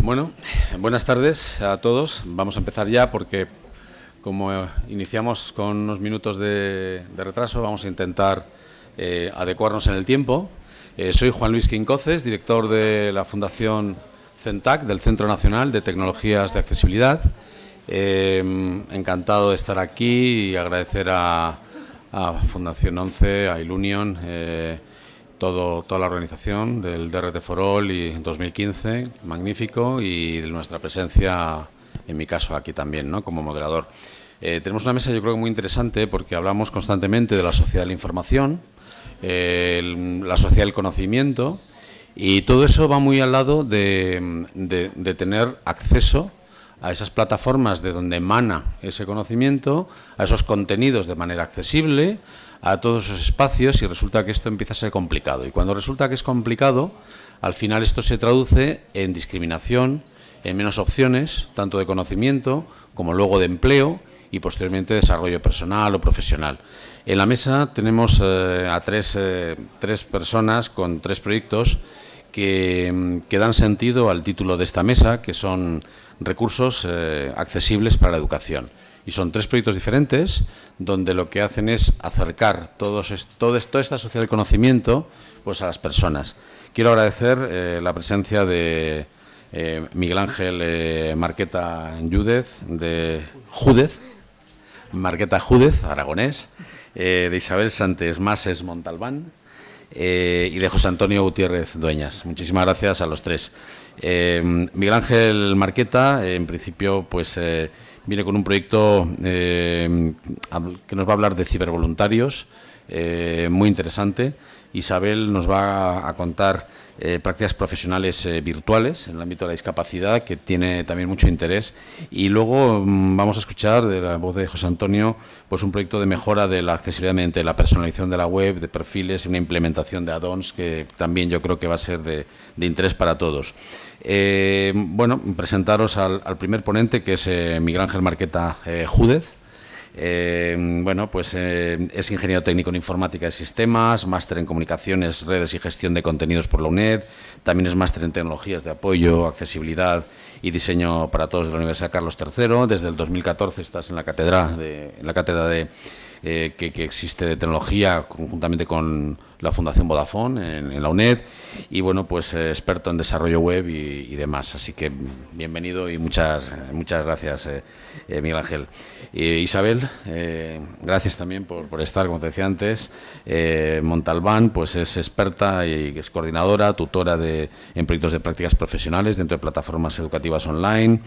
Bueno, buenas tardes a todos. Vamos a empezar ya porque, como iniciamos con unos minutos de retraso, vamos a intentar adecuarnos en el tiempo. Soy Juan Luis Quincoces, director de la Fundación CENTAC, del Centro Nacional de Tecnologías de Accesibilidad. Encantado de estar aquí y agradecer a Fundación 11, a Ilunion, toda la organización del DRT for All y 2015, magnífico, y de nuestra presencia, en mi caso, aquí también, ¿no?, como moderador. Tenemos una mesa, yo creo, muy interesante porque hablamos constantemente de la sociedad de la información, la sociedad del conocimiento, y todo eso va muy al lado de tener acceso a esas plataformas de donde emana ese conocimiento, a esos contenidos de manera accesible, a todos esos espacios, y resulta que esto empieza a ser complicado. Y cuando resulta que es complicado, al final esto se traduce en discriminación, en menos opciones, tanto de conocimiento como luego de empleo y posteriormente desarrollo personal o profesional. En la mesa tenemos a tres personas con tres proyectos que dan sentido al título de esta mesa, que son recursos accesibles para la educación. Y son tres proyectos diferentes, donde lo que hacen es acercar toda esta sociedad del conocimiento, pues, a las personas. Quiero agradecer la presencia de Miguel Ángel Marqueta Júdez, aragonés, de Isabel Santes Mases Montalbán y de José Antonio Gutiérrez Dueñas. Muchísimas gracias a los tres. Miguel Ángel Marqueta, en principio, pues viene con un proyecto que nos va a hablar de cibervoluntarios, muy interesante. Isabel nos va a contar prácticas profesionales virtuales en el ámbito de la discapacidad, que tiene también mucho interés. Y luego vamos a escuchar de la voz de José Antonio, pues, un proyecto de mejora de la accesibilidad mediante la personalización de la web, de perfiles y una implementación de add-ons que también yo creo que va a ser de interés para todos. Bueno, presentaros al primer ponente, que es Miguel Ángel Marqueta Júdez. Bueno, pues es ingeniero técnico en informática de sistemas, máster en comunicaciones, redes y gestión de contenidos por la UNED, también es máster en tecnologías de apoyo, accesibilidad y diseño para todos de la Universidad Carlos III. Desde el 2014 estás en la cátedra que existe de tecnología, conjuntamente con la Fundación Vodafone en la UNED, y bueno, pues experto en desarrollo web y demás. Así que bienvenido y muchas gracias, Miguel Ángel. Isabel, gracias también por estar, como te decía antes. Montalbán, pues es experta y es coordinadora, tutora en proyectos de prácticas profesionales dentro de plataformas educativas online.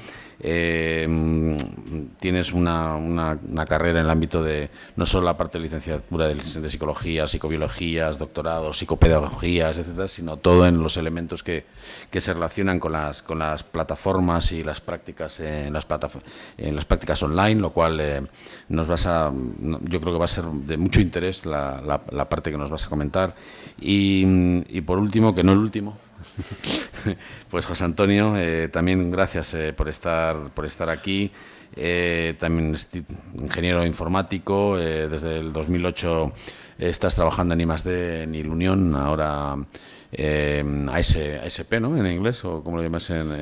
Tienes una carrera en el ámbito de no solo la parte de licenciatura de psicología, psicobiologías, doctorados, psicopedagogías, etcétera, sino todo en los elementos que se relacionan con las plataformas y las prácticas en las prácticas online, lo cual yo creo que va a ser de mucho interés la parte que nos vas a comentar. Y por último, que no el último, pues José Antonio, también gracias por estar aquí. También es ingeniero informático, desde el 2008 estás trabajando en I+D en Ilunion, ahora ASP, ¿no?, en inglés, o como lo llamas al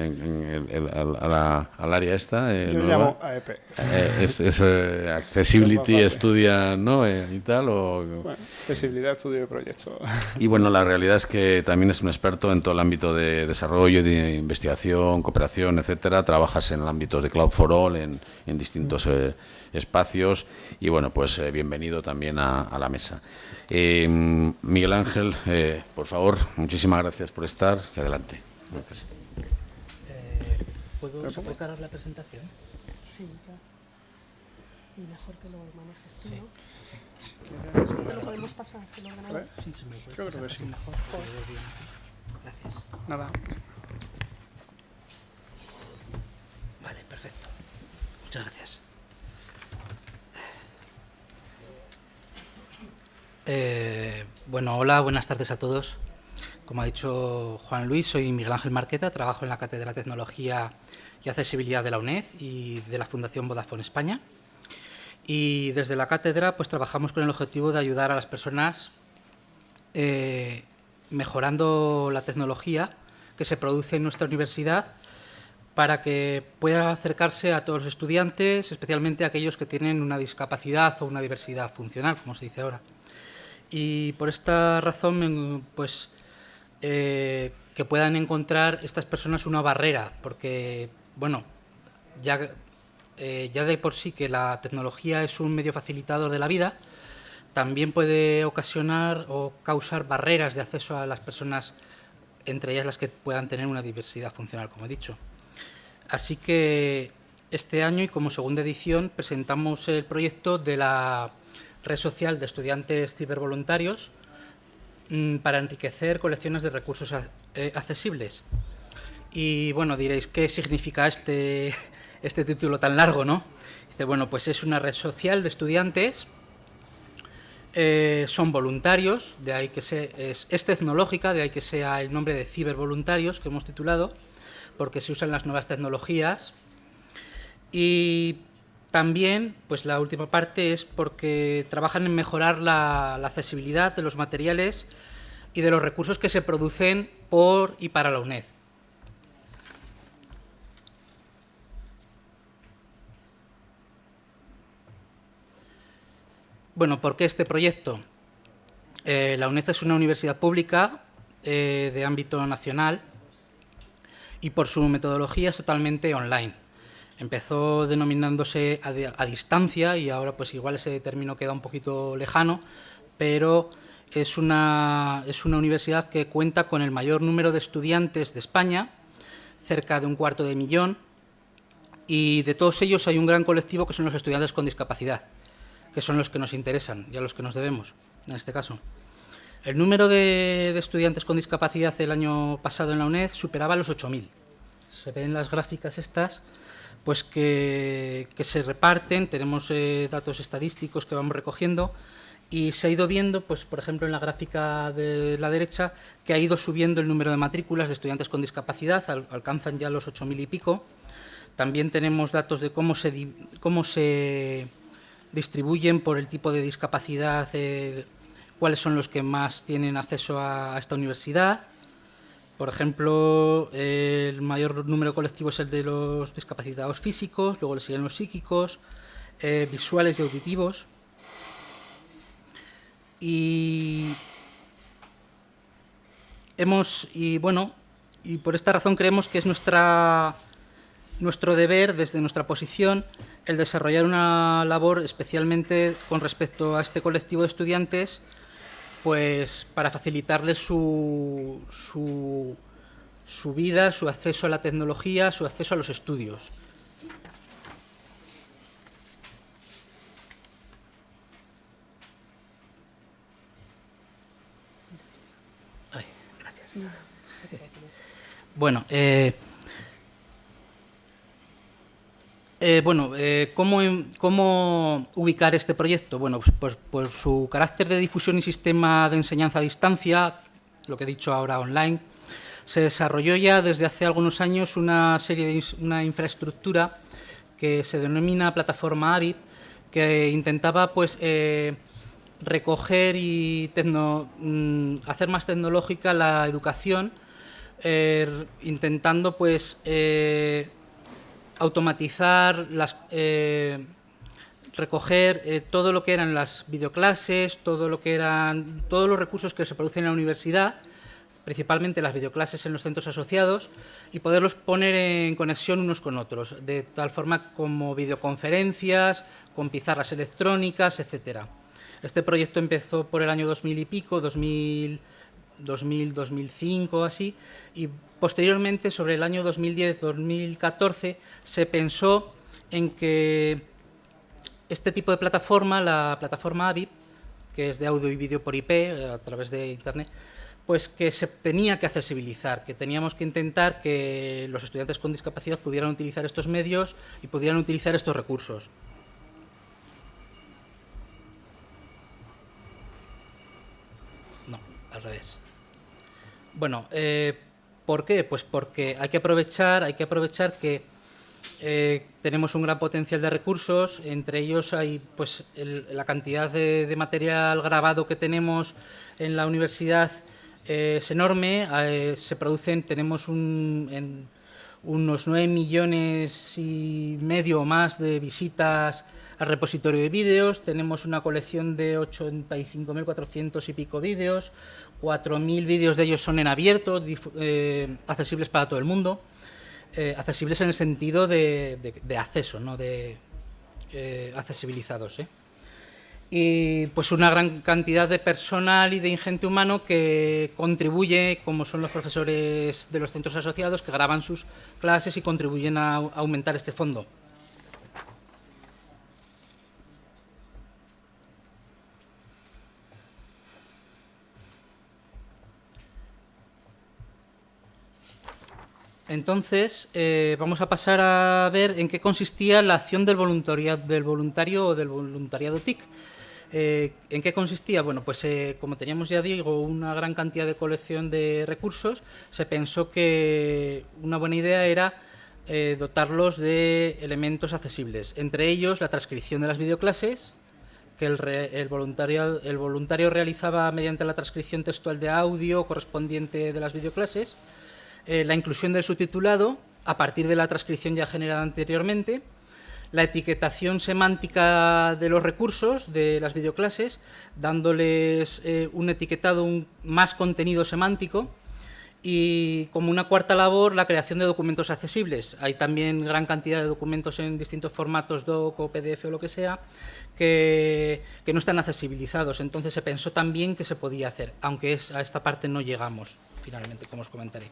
área esta. Yo lo llamo AEP. Es Accessibility Estudia, ¿no?, y tal. Bueno, accesibilidad, estudio de proyectos. Y bueno, la realidad es que también es un experto en todo el ámbito de desarrollo, de investigación, cooperación, etcétera. Trabajas en el ámbito de Cloud for All, en distintos espacios, y bueno, pues bienvenido también a la mesa. Miguel Ángel, por favor, muchísimas gracias por estar. Adelante. Gracias. ¿Puedo sacar la presentación? Sí, ya. Y mejor que lo manejes tú, ¿no? Sí. ¿Te lo podemos pasar? ¿Te lo ordenador? Sí, se me puede. Yo creo que sí. Mejor. Gracias. Nada. Vale, perfecto. Muchas gracias. Bueno, hola, buenas tardes a todos. Como ha dicho Juan Luis, soy Miguel Ángel Marqueta, trabajo en la Cátedra de Tecnología y Accesibilidad de la UNED y de la Fundación Vodafone España. Y desde la cátedra, pues trabajamos con el objetivo de ayudar a las personas mejorando la tecnología que se produce en nuestra universidad para que pueda acercarse a todos los estudiantes, especialmente a aquellos que tienen una discapacidad o una diversidad funcional, como se dice ahora. Y por esta razón, pues, que puedan encontrar estas personas una barrera, porque, bueno, ya de por sí que la tecnología es un medio facilitador de la vida, también puede ocasionar o causar barreras de acceso a las personas, entre ellas las que puedan tener una diversidad funcional, como he dicho. Así que este año, y como segunda edición, presentamos el proyecto de la red social de estudiantes cibervoluntarios para enriquecer colecciones de recursos accesibles. Y bueno, diréis, ¿qué significa este título tan largo, no? Dice, bueno, pues es una red social de estudiantes, son voluntarios, de ahí que es tecnológica, de ahí que sea el nombre de cibervoluntarios que hemos titulado, porque se usan las nuevas tecnologías. Y también, pues la última parte es porque trabajan en mejorar la accesibilidad de los materiales y de los recursos que se producen por y para la UNED. Bueno, ¿por qué este proyecto? La UNED es una universidad pública de ámbito nacional y por su metodología es totalmente online. Empezó denominándose a distancia y ahora pues igual ese término queda un poquito lejano, pero es una universidad que cuenta con el mayor número de estudiantes de España, cerca de 250.000, y de todos ellos hay un gran colectivo que son los estudiantes con discapacidad, que son los que nos interesan y a los que nos debemos, en este caso. El número de estudiantes con discapacidad el año pasado en la UNED superaba los 8.000. Se ven las gráficas estas, pues que se reparten, tenemos datos estadísticos que vamos recogiendo y se ha ido viendo, pues por ejemplo en la gráfica de la derecha, que ha ido subiendo el número de matrículas de estudiantes con discapacidad, alcanzan ya los 8.000 y pico. También tenemos datos de cómo se distribuyen por el tipo de discapacidad, cuáles son los que más tienen acceso a esta universidad. Por ejemplo, el mayor número colectivo es el de los discapacitados físicos, luego le siguen los psíquicos, visuales y auditivos. Y por esta razón creemos que es nuestro deber, desde nuestra posición, el desarrollar una labor especialmente con respecto a este colectivo de estudiantes, pues para facilitarles su vida, su acceso a la tecnología, su acceso a los estudios. Ay, gracias. Bueno, ¿cómo ubicar este proyecto? Bueno, pues por su carácter de difusión y sistema de enseñanza a distancia, lo que he dicho ahora online, se desarrolló ya desde hace algunos años una infraestructura que se denomina plataforma AVIP, que intentaba pues recoger y hacer más tecnológica la educación, intentando pues automatizar, recoger todo lo que eran las videoclases, todos los recursos que se producen en la universidad, principalmente las videoclases en los centros asociados, y poderlos poner en conexión unos con otros, de tal forma como videoconferencias, con pizarras electrónicas, etcétera. Este proyecto empezó por el año 2000 y pico, 2005, así, y posteriormente, sobre el año 2010-2014, se pensó en que este tipo de plataforma, la plataforma AVIP, que es de audio y vídeo por IP, a través de Internet, pues que se tenía que accesibilizar, que teníamos que intentar que los estudiantes con discapacidad pudieran utilizar estos medios y pudieran utilizar estos recursos. No, al revés. Bueno, ¿por qué? Pues porque hay que aprovechar que tenemos un gran potencial de recursos, entre ellos hay pues la cantidad de material grabado que tenemos en la universidad es enorme, tenemos un unos 9,5 millones o más de visitas al repositorio de vídeos, tenemos una colección de 85.400 y pico vídeos, 4.000 vídeos de ellos son en abierto, accesibles para todo el mundo, accesibles en el sentido de acceso, no de accesibilizados, Y pues una gran cantidad de personal y de ingente humano que contribuye, como son los profesores de los centros asociados, que graban sus clases y contribuyen a aumentar este fondo. Entonces, vamos a pasar a ver en qué consistía la acción del voluntario o del voluntariado TIC. ¿En qué consistía? Bueno, pues como teníamos, ya digo, una gran cantidad de colección de recursos, se pensó que una buena idea era dotarlos de elementos accesibles, entre ellos la transcripción de las videoclases, que el voluntario realizaba mediante la transcripción textual de audio correspondiente de las videoclases, la inclusión del subtitulado a partir de la transcripción ya generada anteriormente, la etiquetación semántica de los recursos de las videoclases, dándoles un etiquetado, más contenido semántico, y como una cuarta labor, la creación de documentos accesibles. Hay también gran cantidad de documentos en distintos formatos, doc o PDF o lo que sea, que no están accesibilizados. Entonces se pensó también que se podía hacer, aunque a esta parte no llegamos finalmente, como os comentaré.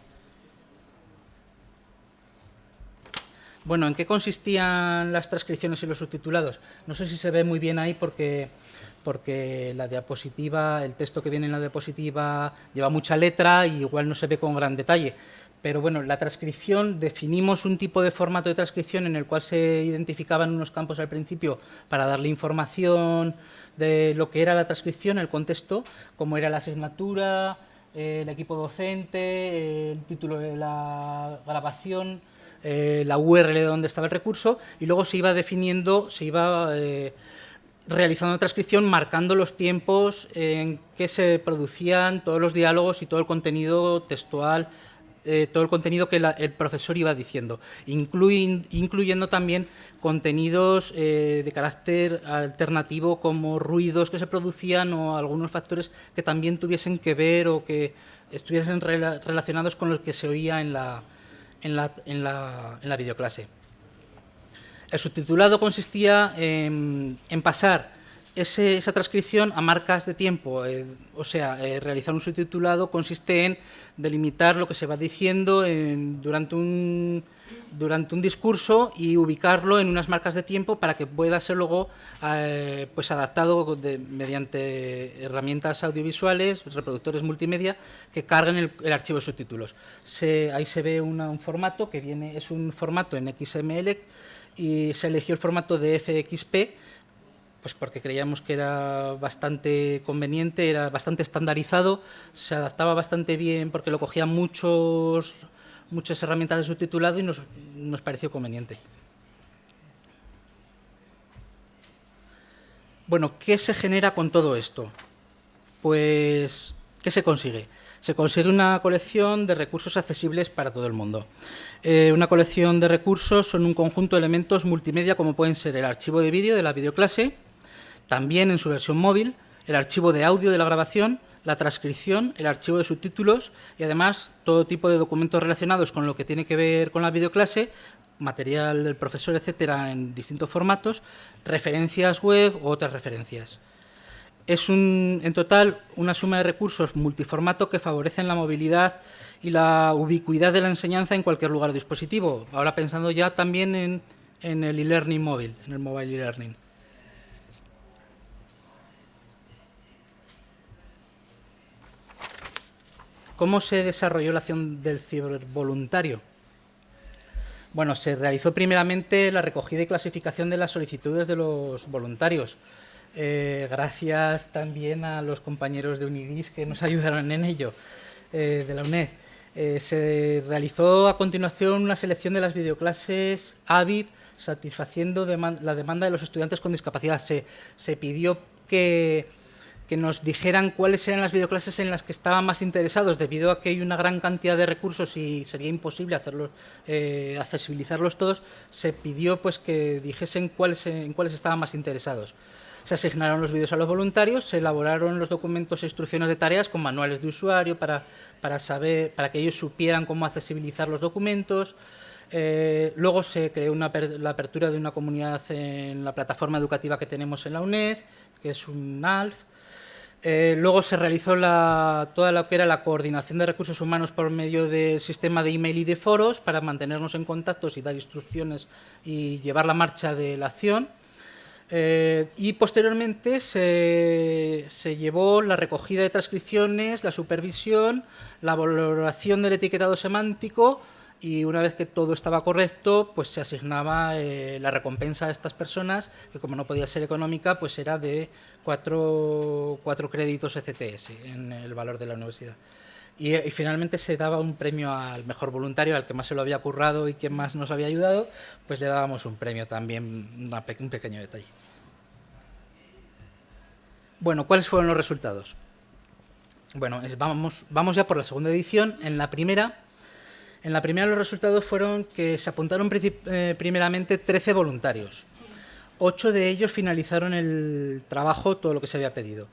Bueno, ¿en qué consistían las transcripciones y los subtitulados? No sé si se ve muy bien ahí porque la diapositiva, el texto que viene en la diapositiva lleva mucha letra y igual no se ve con gran detalle. Pero bueno, la transcripción, definimos un tipo de formato de transcripción en el cual se identificaban unos campos al principio para darle información de lo que era la transcripción, el contexto, como era la asignatura, el equipo docente, el título de la grabación, la URL de donde estaba el recurso, y luego se iba definiendo, se iba realizando la transcripción marcando los tiempos en que se producían todos los diálogos y todo el contenido textual, todo el contenido que el profesor iba diciendo, incluyendo también contenidos de carácter alternativo como ruidos que se producían o algunos factores que también tuviesen que ver o que estuviesen relacionados con lo que se oía en la videoclase. El subtitulado consistía en pasar esa transcripción a marcas de tiempo, realizar un subtitulado consiste en delimitar lo que se va diciendo durante un discurso y ubicarlo en unas marcas de tiempo para que pueda ser luego adaptado mediante herramientas audiovisuales, reproductores multimedia que carguen el archivo de subtítulos. Ahí se ve un formato que es un formato en XML y se eligió el formato de FXP, pues porque creíamos que era bastante conveniente, era bastante estandarizado, se adaptaba bastante bien porque lo cogían muchas herramientas de subtitulado y nos pareció conveniente. Bueno, ¿qué se genera con todo esto? Pues, ¿qué se consigue? Se consigue una colección de recursos accesibles para todo el mundo. Una colección de recursos son un conjunto de elementos multimedia como pueden ser el archivo de vídeo de la videoclase, también en su versión móvil, el archivo de audio de la grabación, la transcripción, el archivo de subtítulos y además todo tipo de documentos relacionados con lo que tiene que ver con la videoclase, material del profesor, etcétera, en distintos formatos, referencias web u otras referencias. Es en total una suma de recursos multiformato que favorecen la movilidad y la ubicuidad de la enseñanza en cualquier lugar o dispositivo. Ahora pensando ya también en el e-learning móvil, en el mobile e-learning. ¿Cómo se desarrolló la acción del cibervoluntario? Bueno, se realizó primeramente la recogida y clasificación de las solicitudes de los voluntarios. Gracias también a los compañeros de Unidis que nos ayudaron en ello, de la UNED. Se realizó a continuación una selección de las videoclases AVIP, satisfaciendo la demanda de los estudiantes con discapacidad. Se pidió que que nos dijeran cuáles eran las videoclases en las que estaban más interesados, debido a que hay una gran cantidad de recursos y sería imposible accesibilizarlos todos. Se pidió pues que dijesen en cuáles estaban más interesados. Se asignaron los vídeos a los voluntarios, se elaboraron los documentos e instrucciones de tareas con manuales de usuario para que ellos supieran cómo accesibilizar los documentos. Luego se creó la apertura de una comunidad en la plataforma educativa que tenemos en la UNED, que es un ALF. Luego se realizó toda lo que era la coordinación de recursos humanos por medio del sistema de email y de foros para mantenernos en contactos y dar instrucciones y llevar la marcha de la acción. Y posteriormente se llevó la recogida de transcripciones, la supervisión, la valoración del etiquetado semántico, y una vez que todo estaba correcto, pues se asignaba la recompensa a estas personas, que como no podía ser económica, pues era de 4 créditos ECTS en el valor de la universidad. Y finalmente se daba un premio al mejor voluntario, al que más se lo había currado y que más nos había ayudado, pues le dábamos un premio también, un pequeño detalle. Bueno, ¿cuáles fueron los resultados? Bueno, vamos ya por la segunda edición. En la primera los resultados fueron que se apuntaron primeramente 13 voluntarios. 8 de ellos finalizaron el trabajo, todo lo que se había pedido.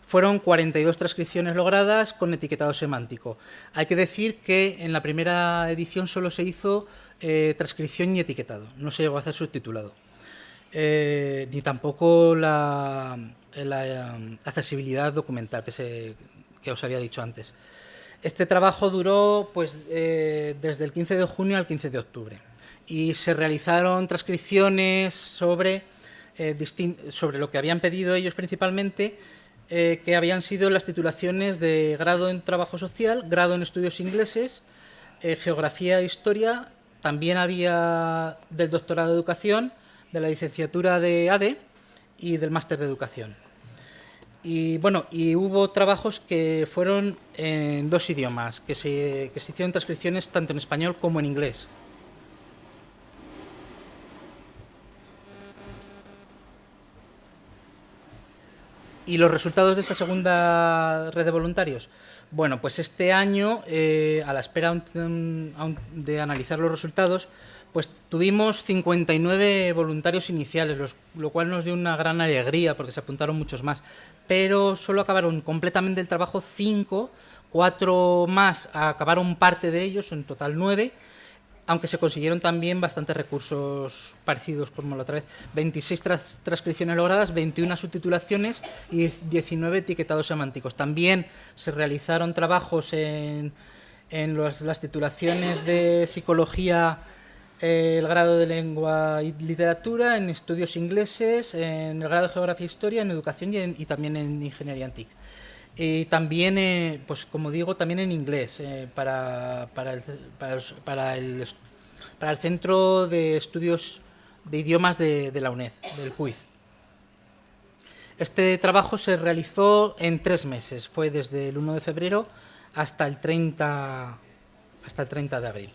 Fueron 42 transcripciones logradas con etiquetado semántico. Hay que decir que en la primera edición solo se hizo transcripción y etiquetado, no se llegó a hacer subtitulado. Ni tampoco la accesibilidad documental que os había dicho antes. Este trabajo duró pues, desde el 15 de junio al 15 de octubre y se realizaron transcripciones sobre lo que habían pedido ellos principalmente, que habían sido las titulaciones de grado en trabajo social, grado en estudios ingleses, geografía e historia. También había del doctorado de educación, de la licenciatura de ADE y del máster de educación. Y bueno, y hubo trabajos que fueron en 2 idiomas, que se hicieron transcripciones tanto en español como en inglés. ¿Y los resultados de esta segunda red de voluntarios? Bueno, pues este año, a la espera de analizar los resultados, pues tuvimos 59 voluntarios iniciales, lo cual nos dio una gran alegría porque se apuntaron muchos más. Pero solo acabaron completamente el trabajo 5, 4 más acabaron parte de ellos, en total 9, aunque se consiguieron también bastantes recursos parecidos como la otra vez. 26 transcripciones logradas, 21 subtitulaciones y 19 etiquetados semánticos. También se realizaron trabajos en las titulaciones de psicología, el grado de lengua y literatura, en estudios ingleses, en el grado de geografía e historia, en educación y también en ingeniería TIC. Y también, pues como digo, también en inglés, para el Centro de Estudios de Idiomas de la UNED, del CUID. Este trabajo se realizó en 3 meses, fue desde el 1 de febrero hasta el 30 de abril.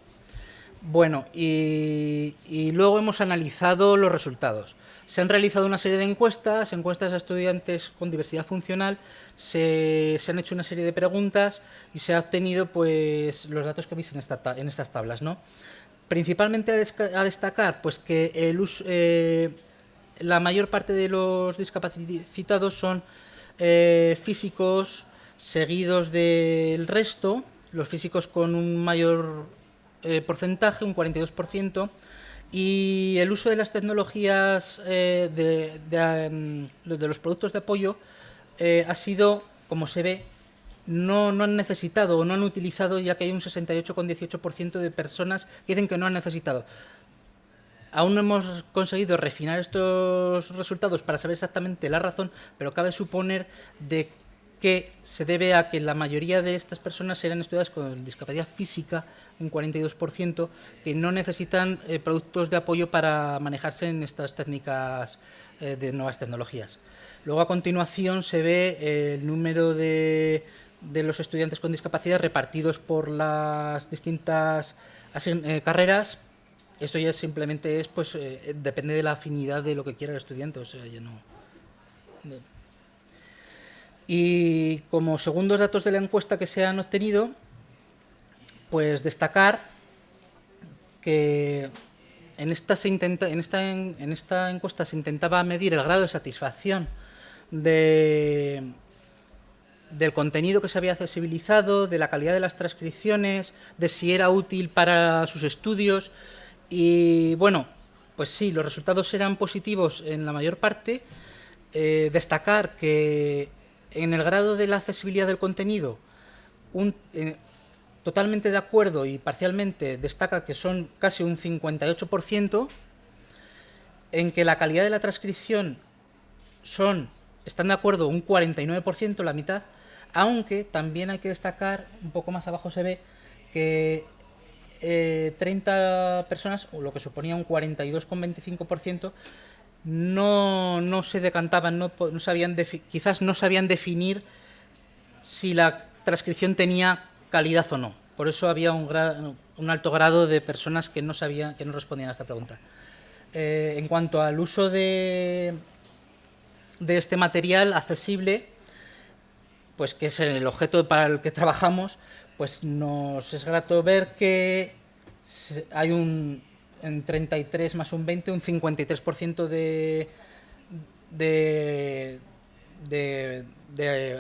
Bueno, y luego hemos analizado los resultados. Se han realizado una serie de encuestas a estudiantes con diversidad funcional, se han hecho una serie de preguntas y se ha obtenido pues, los datos que veis en estas tablas, ¿no? Principalmente a destacar pues, que la mayor parte de los discapacitados son físicos, seguidos del resto, los físicos con un mayor porcentaje, un 42%, y el uso de las tecnologías de los productos de apoyo ha sido, como se ve, no han necesitado o no han utilizado, ya que hay un 68,18% de personas que dicen que no han necesitado. Aún no hemos conseguido refinar estos resultados para saber exactamente la razón, pero cabe suponer de que se debe a que la mayoría de estas personas eran estudiadas con discapacidad física, un 42%, que no necesitan productos de apoyo para manejarse en estas técnicas de nuevas tecnologías. Luego, a continuación, se ve el número de los estudiantes con discapacidad repartidos por las distintas carreras. Esto ya simplemente es, pues, depende de la afinidad de lo que quiera el estudiante, o sea, ya no. Y como segundos datos de la encuesta que se han obtenido, pues destacar que en esta encuesta se intentaba medir el grado de satisfacción del contenido que se había accesibilizado, de la calidad de las transcripciones, de si era útil para sus estudios. Y bueno, pues sí, los resultados eran positivos en la mayor parte. Destacar que en el grado de la accesibilidad del contenido, totalmente de acuerdo y parcialmente destaca que son casi un 58%, en que la calidad de la transcripción están de acuerdo un 49%, la mitad, aunque también hay que destacar, un poco más abajo se ve, que 30 personas, o lo que suponía un 42,25%, no se decantaban, quizás no sabían definir si la transcripción tenía calidad o no. Por eso había un alto grado de personas que no respondían a esta pregunta. En cuanto al uso de este material accesible, pues que es el objeto para el que trabajamos, pues nos es grato ver que hay en 33 más un 20, un 53% de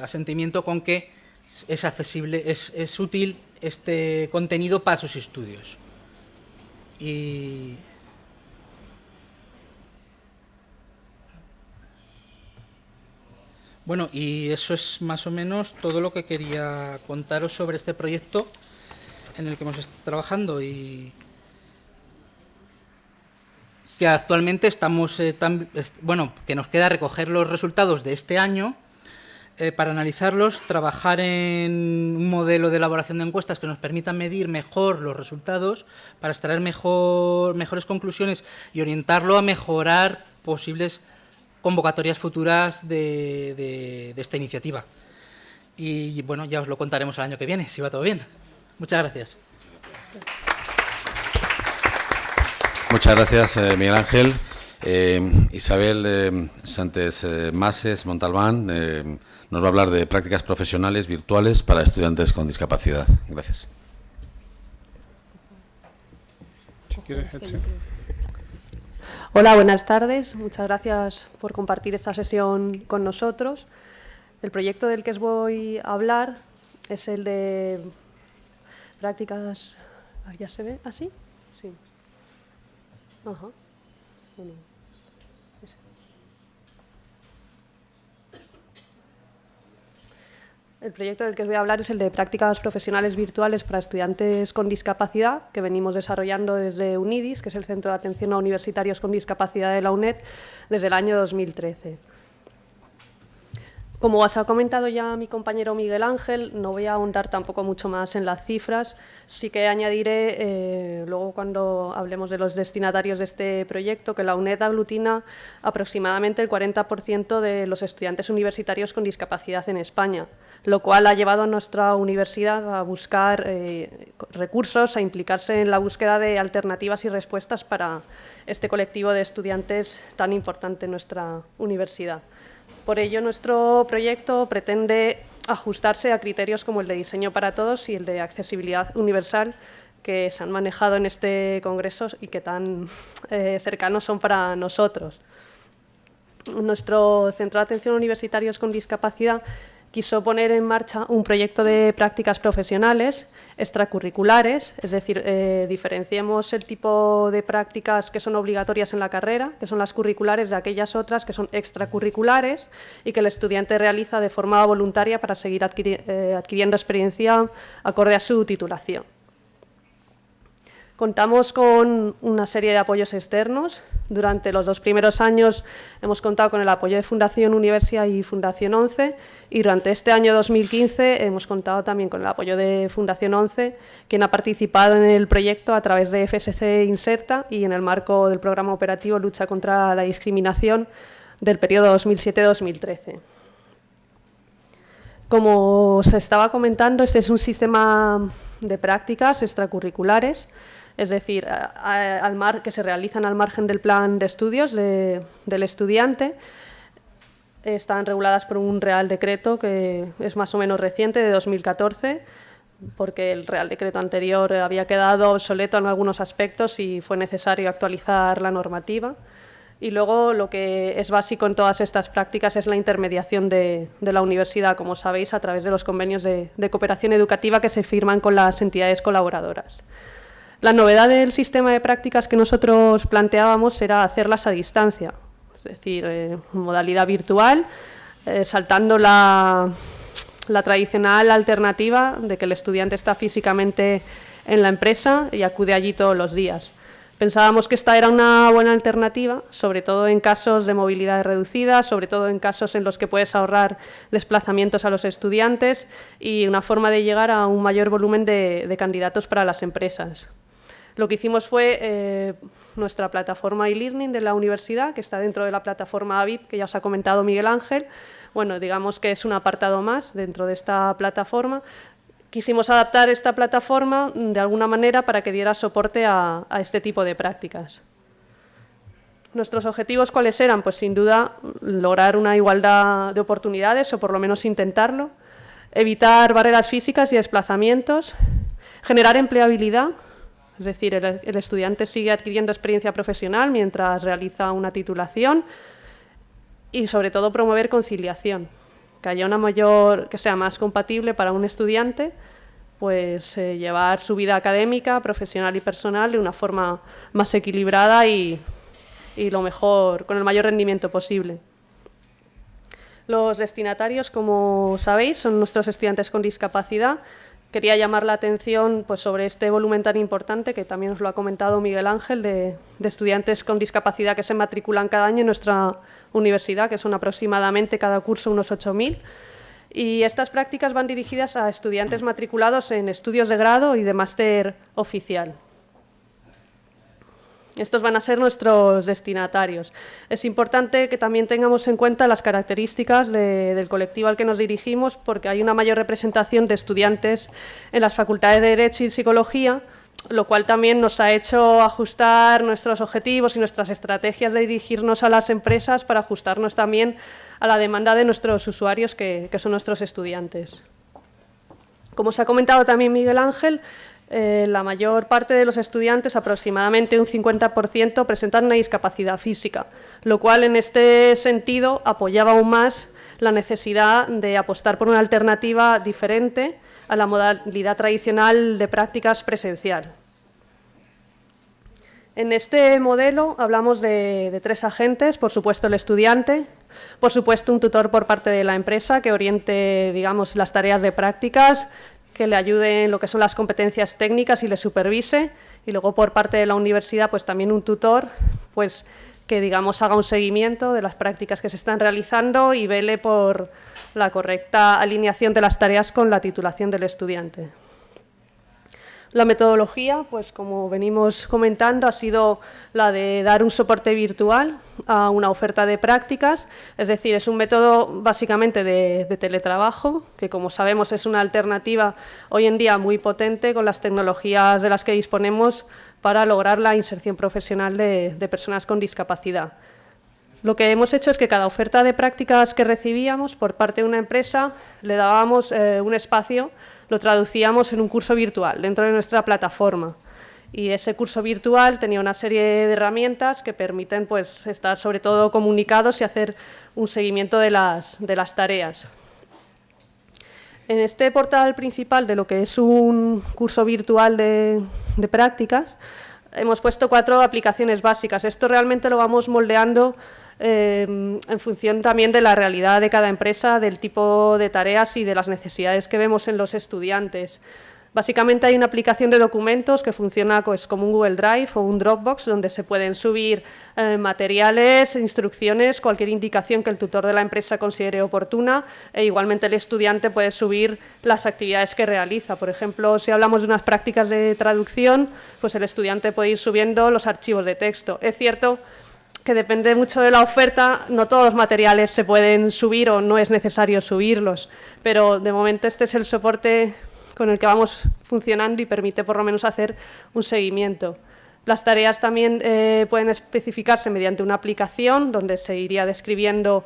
asentimiento con que es accesible, es útil este contenido para sus estudios. Y bueno, y eso es más o menos todo lo que quería contaros sobre este proyecto en el que hemos estado trabajando y que actualmente estamos, que nos queda recoger los resultados de este año para analizarlos, trabajar en un modelo de elaboración de encuestas que nos permita medir mejor los resultados para extraer mejores conclusiones y orientarlo a mejorar posibles convocatorias futuras de esta iniciativa. Y bueno, ya os lo contaremos el año que viene, si va todo bien. Muchas gracias. Muchas gracias, Miguel Ángel. Isabel Santes Mases Montalbán nos va a hablar de prácticas profesionales virtuales para estudiantes con discapacidad. Gracias. Si quieres, Hola, buenas tardes. Muchas gracias por compartir esta sesión con nosotros. El proyecto del que os voy a hablar es el de prácticas... ¿Ya se ve así? Sí. Ajá. Bueno, ese. El proyecto del que os voy a hablar es el de prácticas profesionales virtuales para estudiantes con discapacidad, que venimos desarrollando desde UNIDIS, que es el Centro de Atención a Universitarios con Discapacidad de la UNED, desde el año 2013. Como os ha comentado ya mi compañero Miguel Ángel, no voy a ahondar tampoco mucho más en las cifras, sí que añadiré, luego cuando hablemos de los destinatarios de este proyecto, que la UNED aglutina aproximadamente el 40% de los estudiantes universitarios con discapacidad en España, lo cual ha llevado a nuestra universidad a buscar recursos, a implicarse en la búsqueda de alternativas y respuestas para este colectivo de estudiantes tan importante en nuestra universidad. Por ello, nuestro proyecto pretende ajustarse a criterios como el de diseño para todos y el de accesibilidad universal que se han manejado en este congreso y que tan cercanos son para nosotros. Nuestro Centro de Atención a Universitarios con Discapacidad quiso poner en marcha un proyecto de prácticas profesionales extracurriculares, es decir, diferenciemos el tipo de prácticas que son obligatorias en la carrera, que son las curriculares, de aquellas otras que son extracurriculares y que el estudiante realiza de forma voluntaria para seguir adquiriendo experiencia acorde a su titulación. Contamos con una serie de apoyos externos. Durante los 2 primeros años hemos contado con el apoyo de Fundación Universia y Fundación ONCE, y durante este año 2015 hemos contado también con el apoyo de Fundación ONCE, quien ha participado en el proyecto a través de FSC Inserta y en el marco del programa operativo Lucha contra la Discriminación del periodo 2007-2013. Como se estaba comentando, este es un sistema de prácticas extracurriculares, es decir, que se realizan al margen del plan de estudios del estudiante. están reguladas por un Real Decreto que es más o menos reciente, de 2014, porque el Real Decreto anterior había quedado obsoleto en algunos aspectos y fue necesario actualizar la normativa. Y luego lo que es básico en todas estas prácticas es la intermediación de la universidad, como sabéis, a través de los convenios de cooperación educativa que se firman con las entidades colaboradoras. La novedad del sistema de prácticas que nosotros planteábamos era hacerlas a distancia, es decir, modalidad virtual, saltando la tradicional alternativa de que el estudiante está físicamente en la empresa y acude allí todos los días. Pensábamos que esta era una buena alternativa, sobre todo en casos de movilidad reducida, sobre todo en casos en los que puedes ahorrar desplazamientos a los estudiantes y una forma de llegar a un mayor volumen de candidatos para las empresas. Lo que hicimos fue nuestra plataforma e-learning de la universidad, que está dentro de la plataforma AVIP, que ya os ha comentado Miguel Ángel. Bueno, digamos que es un apartado más dentro de esta plataforma. Quisimos adaptar esta plataforma de alguna manera para que diera soporte a este tipo de prácticas. ¿Nuestros objetivos cuáles eran? Pues sin duda lograr una igualdad de oportunidades, o por lo menos intentarlo, evitar barreras físicas y desplazamientos, generar empleabilidad, es decir, el estudiante sigue adquiriendo experiencia profesional mientras realiza una titulación, y sobre todo promover conciliación, que haya que sea más compatible para un estudiante, pues llevar su vida académica, profesional y personal de una forma más equilibrada y con el mayor rendimiento posible. Los destinatarios, como sabéis, son nuestros estudiantes con discapacidad. Quería llamar la atención pues, sobre este volumen tan importante, que también os lo ha comentado Miguel Ángel, de estudiantes con discapacidad que se matriculan cada año en nuestra universidad, que son aproximadamente cada curso unos 8.000. Y estas prácticas van dirigidas a estudiantes matriculados en estudios de grado y de máster oficial. Estos van a ser nuestros destinatarios. Es importante que también tengamos en cuenta las características del colectivo al que nos dirigimos, porque hay una mayor representación de estudiantes en las facultades de Derecho y Psicología, lo cual también nos ha hecho ajustar nuestros objetivos y nuestras estrategias de dirigirnos a las empresas para ajustarnos también a la demanda de nuestros usuarios, que son nuestros estudiantes. Como os ha comentado también Miguel Ángel, la mayor parte de los estudiantes, aproximadamente un 50%, presentan una discapacidad física, lo cual en este sentido apoyaba aún más la necesidad de apostar por una alternativa diferente a la modalidad tradicional de prácticas presencial. En este modelo hablamos de tres agentes: por supuesto el estudiante, por supuesto un tutor por parte de la empresa que oriente, digamos, las tareas de prácticas, que le ayude en lo que son las competencias técnicas y le supervise, y luego por parte de la universidad pues también un tutor pues que, digamos, haga un seguimiento de las prácticas que se están realizando y vele por la correcta alineación de las tareas con la titulación del estudiante. La metodología, pues como venimos comentando, ha sido la de dar un soporte virtual a una oferta de prácticas, es decir, es un método básicamente de teletrabajo, que como sabemos es una alternativa hoy en día muy potente con las tecnologías de las que disponemos para lograr la inserción profesional de personas con discapacidad. Lo que hemos hecho es que cada oferta de prácticas que recibíamos por parte de una empresa le dábamos un espacio, lo traducíamos en un curso virtual dentro de nuestra plataforma, y ese curso virtual tenía una serie de herramientas que permiten pues, estar sobre todo comunicados y hacer un seguimiento de las tareas. En este portal principal de lo que es un curso virtual de prácticas hemos puesto 4 aplicaciones básicas. Esto realmente lo vamos moldeando en función también de la realidad de cada empresa, del tipo de tareas y de las necesidades que vemos en los estudiantes. Básicamente hay una aplicación de documentos que funciona pues, como un Google Drive o un Dropbox, donde se pueden subir materiales, instrucciones, cualquier indicación que el tutor de la empresa considere oportuna, e igualmente el estudiante puede subir las actividades que realiza. Por ejemplo, si hablamos de unas prácticas de traducción, pues el estudiante puede ir subiendo los archivos de texto. Es cierto que depende mucho de la oferta, no todos los materiales se pueden subir o no es necesario subirlos, pero de momento este es el soporte con el que vamos funcionando y permite por lo menos hacer un seguimiento. Las tareas también pueden especificarse mediante una aplicación donde se iría describiendo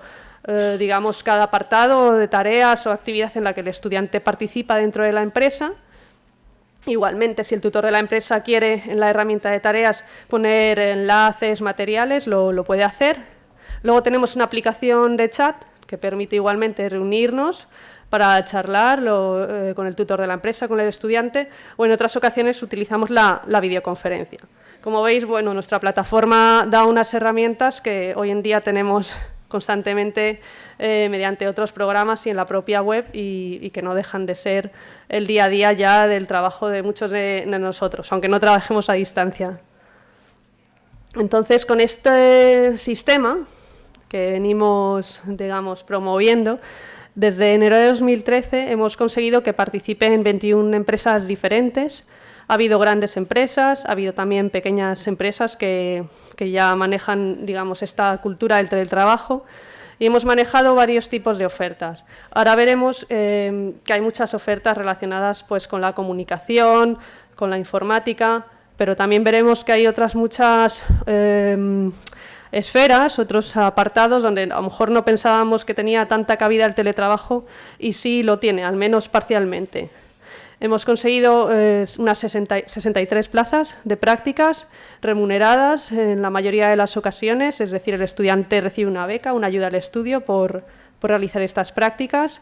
digamos, cada apartado de tareas o actividad en la que el estudiante participa dentro de la empresa. Igualmente, si el tutor de la empresa quiere en la herramienta de tareas poner enlaces, materiales, lo puede hacer. Luego tenemos una aplicación de chat que permite igualmente reunirnos para charlar con el tutor de la empresa, con el estudiante, o en otras ocasiones utilizamos la videoconferencia. Como veis, bueno, nuestra plataforma da unas herramientas que hoy en día tenemos constantemente mediante otros programas y en la propia web y que no dejan de ser el día a día ya del trabajo de muchos de nosotros, aunque no trabajemos a distancia. Entonces, con este sistema que venimos, digamos, promoviendo, desde enero de 2013 hemos conseguido que participen 21 empresas diferentes. Ha habido grandes empresas, ha habido también pequeñas empresas que ya manejan, digamos, esta cultura del teletrabajo y hemos manejado varios tipos de ofertas. Ahora veremos que hay muchas ofertas relacionadas pues, con la comunicación, con la informática, pero también veremos que hay otras muchas esferas, otros apartados donde a lo mejor no pensábamos que tenía tanta cabida el teletrabajo y sí lo tiene, al menos parcialmente. Hemos conseguido unas 63 plazas de prácticas remuneradas en la mayoría de las ocasiones, es decir, el estudiante recibe una beca, una ayuda al estudio por realizar estas prácticas.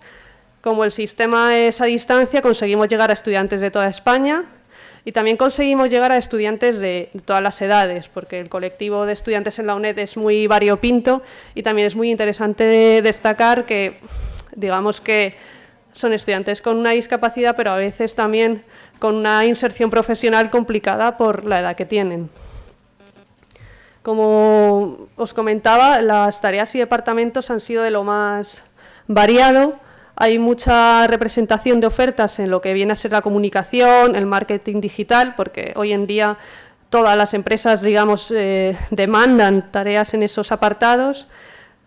Como el sistema es a distancia, conseguimos llegar a estudiantes de toda España y también conseguimos llegar a estudiantes de todas las edades, porque el colectivo de estudiantes en la UNED es muy variopinto y también es muy interesante destacar que, digamos que son estudiantes con una discapacidad, pero a veces también con una inserción profesional complicada por la edad que tienen. Como os comentaba, las tareas y departamentos han sido de lo más variado. Hay mucha representación de ofertas en lo que viene a ser la comunicación, el marketing digital, porque hoy en día todas las empresas, digamos, demandan tareas en esos apartados.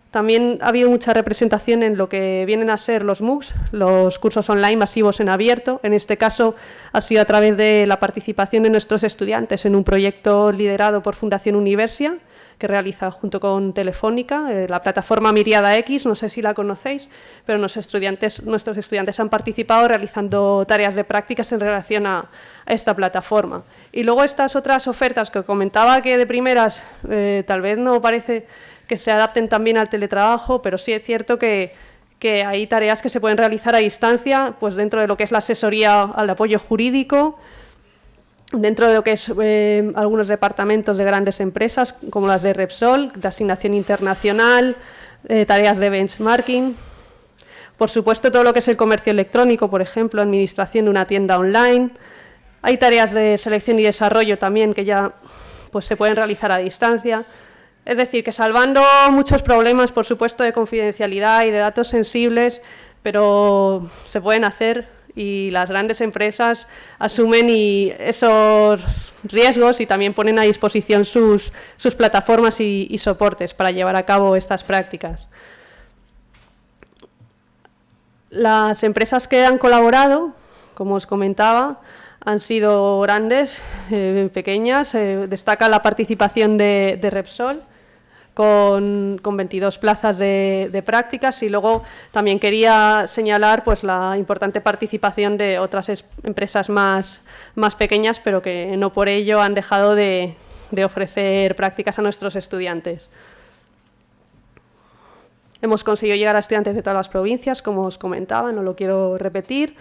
También ha habido mucha representación en lo que vienen a ser los MOOCs, los cursos online masivos en abierto. En este caso ha sido a través de la participación de nuestros estudiantes en un proyecto liderado por Fundación Universia, que realiza junto con Telefónica, la plataforma Miriada X, no sé si la conocéis, pero nuestros estudiantes han participado realizando tareas de prácticas en relación a esta plataforma. Y luego estas otras ofertas que comentaba que de primeras tal vez no parece que se adapten también al teletrabajo, pero sí es cierto que hay tareas que se pueden realizar a distancia, pues dentro de lo que es la asesoría al apoyo jurídico, dentro de lo que es algunos departamentos de grandes empresas, como las de Repsol, de asignación internacional, tareas de benchmarking. Por supuesto, todo lo que es el comercio electrónico, por ejemplo, administración de una tienda online. Hay tareas de selección y desarrollo también que ya pues, se pueden realizar a distancia. Es decir, que salvando muchos problemas, por supuesto, de confidencialidad y de datos sensibles, pero se pueden hacer y las grandes empresas asumen esos riesgos y también ponen a disposición sus plataformas y soportes para llevar a cabo estas prácticas. Las empresas que han colaborado, como os comentaba, han sido grandes, pequeñas. Destaca la participación de Repsol, con 22 plazas de prácticas y luego también quería señalar pues, la importante participación de otras empresas más pequeñas, pero que no por ello han dejado de ofrecer prácticas a nuestros estudiantes. Hemos conseguido llegar a estudiantes de todas las provincias, como os comentaba, no lo quiero repetir.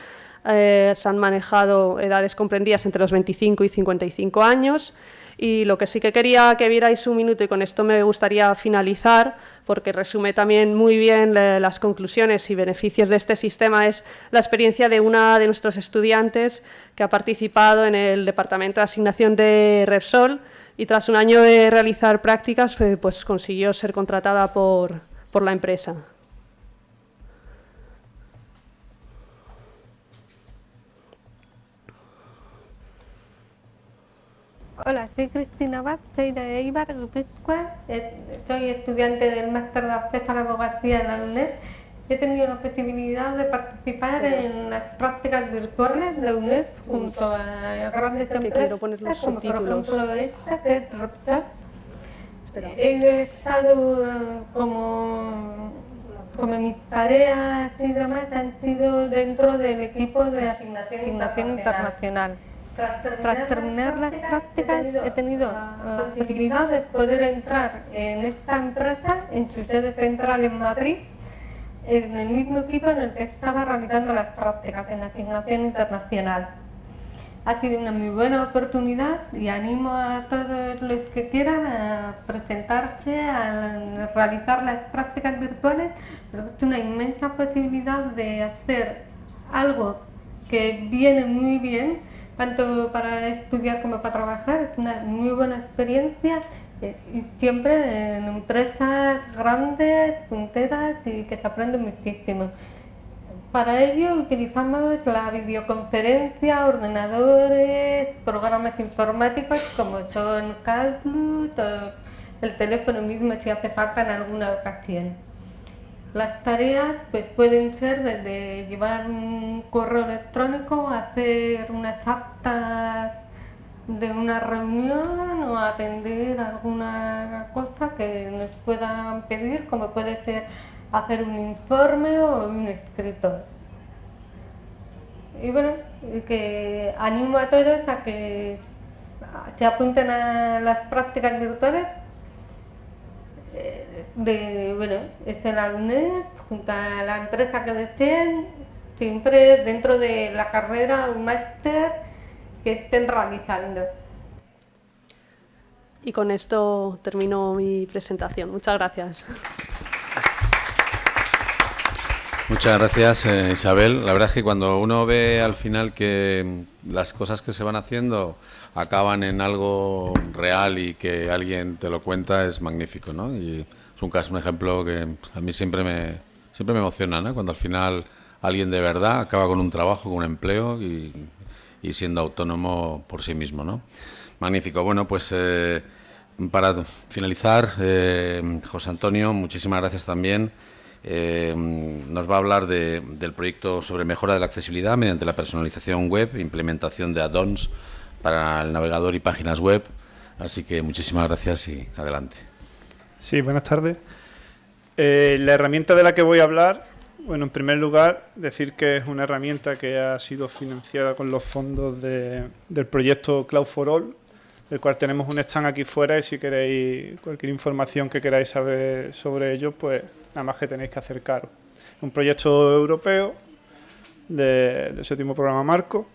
Se han manejado edades comprendidas entre los 25 y 55 años. Y lo que sí que quería que vierais un minuto, y con esto me gustaría finalizar, porque resume también muy bien las conclusiones y beneficios de este sistema, es la experiencia de una de nuestros estudiantes que ha participado en el departamento de asignación de Repsol y tras un año de realizar prácticas pues consiguió ser contratada por la empresa. Hola, soy Cristina Abad, soy de Eibar, Guipúzcoa, soy estudiante del máster de acceso a la abogacía de la UNED. He tenido la posibilidad de participar en las prácticas virtuales de UNED junto a grandes empresas, como por ejemplo esta, que es Repsol. He estado como como mis tareas y demás han sido dentro del equipo de asignación internacional. Tras terminar las prácticas he tenido la posibilidad de poder entrar en esta empresa, en su sede central en Madrid, en el mismo equipo en el que estaba realizando las prácticas en asignación internacional. Ha sido una muy buena oportunidad y animo a todos los que quieran a presentarse, a realizar las prácticas virtuales, pero es una inmensa posibilidad de hacer algo que viene muy bien, tanto para estudiar como para trabajar. Es una muy buena experiencia y siempre en empresas grandes, punteras y que se aprende muchísimo. Para ello utilizamos la videoconferencia, ordenadores, programas informáticos como son Calclut o el teléfono mismo si hace falta en alguna ocasión. Las tareas pues, pueden ser desde llevar un correo electrónico, hacer unas actas de una reunión o atender alguna cosa que nos puedan pedir, como puede ser hacer un informe o un escrito. Y bueno, que animo a todos a que se apunten a las prácticas virtuales es en la UNED, junto a la empresa que deseen, siempre dentro de la carrera o máster que estén realizando. Y con esto termino mi presentación. Muchas gracias. Muchas gracias, Isabel. La verdad es que cuando uno ve al final que las cosas que se van haciendo acaban en algo real y que alguien te lo cuenta, es magnífico, ¿no? Y es un ejemplo que a mí siempre me emociona, ¿no? Cuando al final alguien de verdad acaba con un trabajo, con un empleo y siendo autónomo por sí mismo, ¿no? Magnífico. Bueno, pues para finalizar, José Antonio, muchísimas gracias también. Nos va a hablar del proyecto sobre mejora de la accesibilidad mediante la personalización web e implementación de add-ons para el navegador y páginas web. Así que muchísimas gracias y adelante. Sí, buenas tardes. La herramienta de la que voy a hablar, bueno, en primer lugar, decir que es una herramienta que ha sido financiada con los fondos del proyecto Cloud for All, del cual tenemos un stand aquí fuera y si queréis cualquier información que queráis saber sobre ello, pues nada más que tenéis que acercaros. Un proyecto europeo del séptimo programa marco.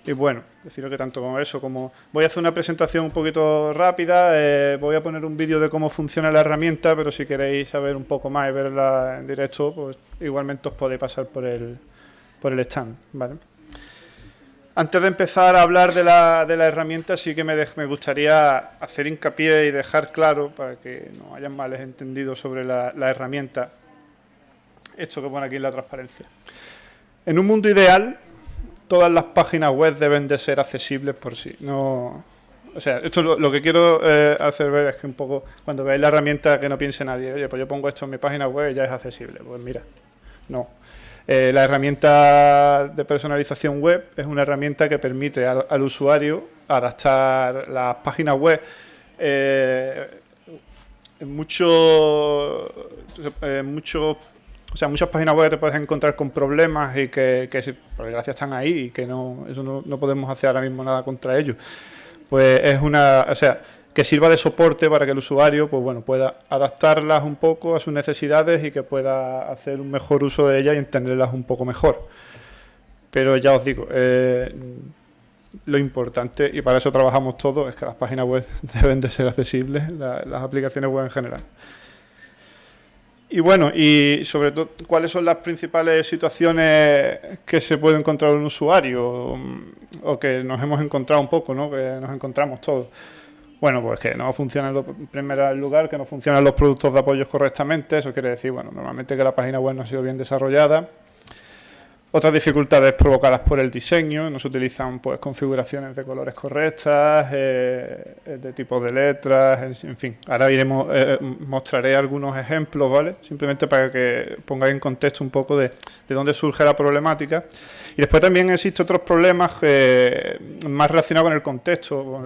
Y bueno, deciros que tanto como eso, como voy a hacer una presentación un poquito rápida, voy a poner un vídeo de cómo funciona la herramienta, pero si queréis saber un poco más y verla en directo, pues igualmente os podéis pasar por el stand, ¿vale? Antes de empezar a hablar de la herramienta, sí que me gustaría hacer hincapié y dejar claro, para que no hayan males entendidos sobre la herramienta, esto que pone aquí en la transparencia. En un mundo ideal, todas las páginas web deben de ser accesibles por sí. No, o sea, esto lo que quiero hacer ver es que un poco, cuando veáis la herramienta, que no piense nadie, oye, pues yo pongo esto en mi página web y ya es accesible. Pues mira, no. La herramienta de personalización web es una herramienta que permite al usuario adaptar las páginas web muchas páginas web te puedes encontrar con problemas y que por desgracia están ahí y que no podemos hacer ahora mismo nada contra ellos. Pues es que sirva de soporte para que el usuario pues bueno, pueda adaptarlas un poco a sus necesidades y que pueda hacer un mejor uso de ellas y entenderlas un poco mejor. Pero ya os digo, lo importante, y para eso trabajamos todos, es que las páginas web deben de ser accesibles, las aplicaciones web en general. Y bueno, y sobre todo, ¿cuáles son las principales situaciones que se puede encontrar un usuario o que nos hemos encontrado un poco, ¿no? Que nos encontramos todos? Bueno, pues que no funcionan, en primer lugar, que no funcionan los productos de apoyo correctamente. Eso quiere decir, bueno, normalmente que la página web no ha sido bien desarrollada Otras dificultades provocadas por el diseño, no se utilizan pues configuraciones de colores correctas, de tipos de letras, en fin. Ahora mostraré algunos ejemplos, ¿vale? Simplemente para que pongáis en contexto un poco de dónde surge la problemática. Y después también existen otros problemas más relacionados con el contexto, con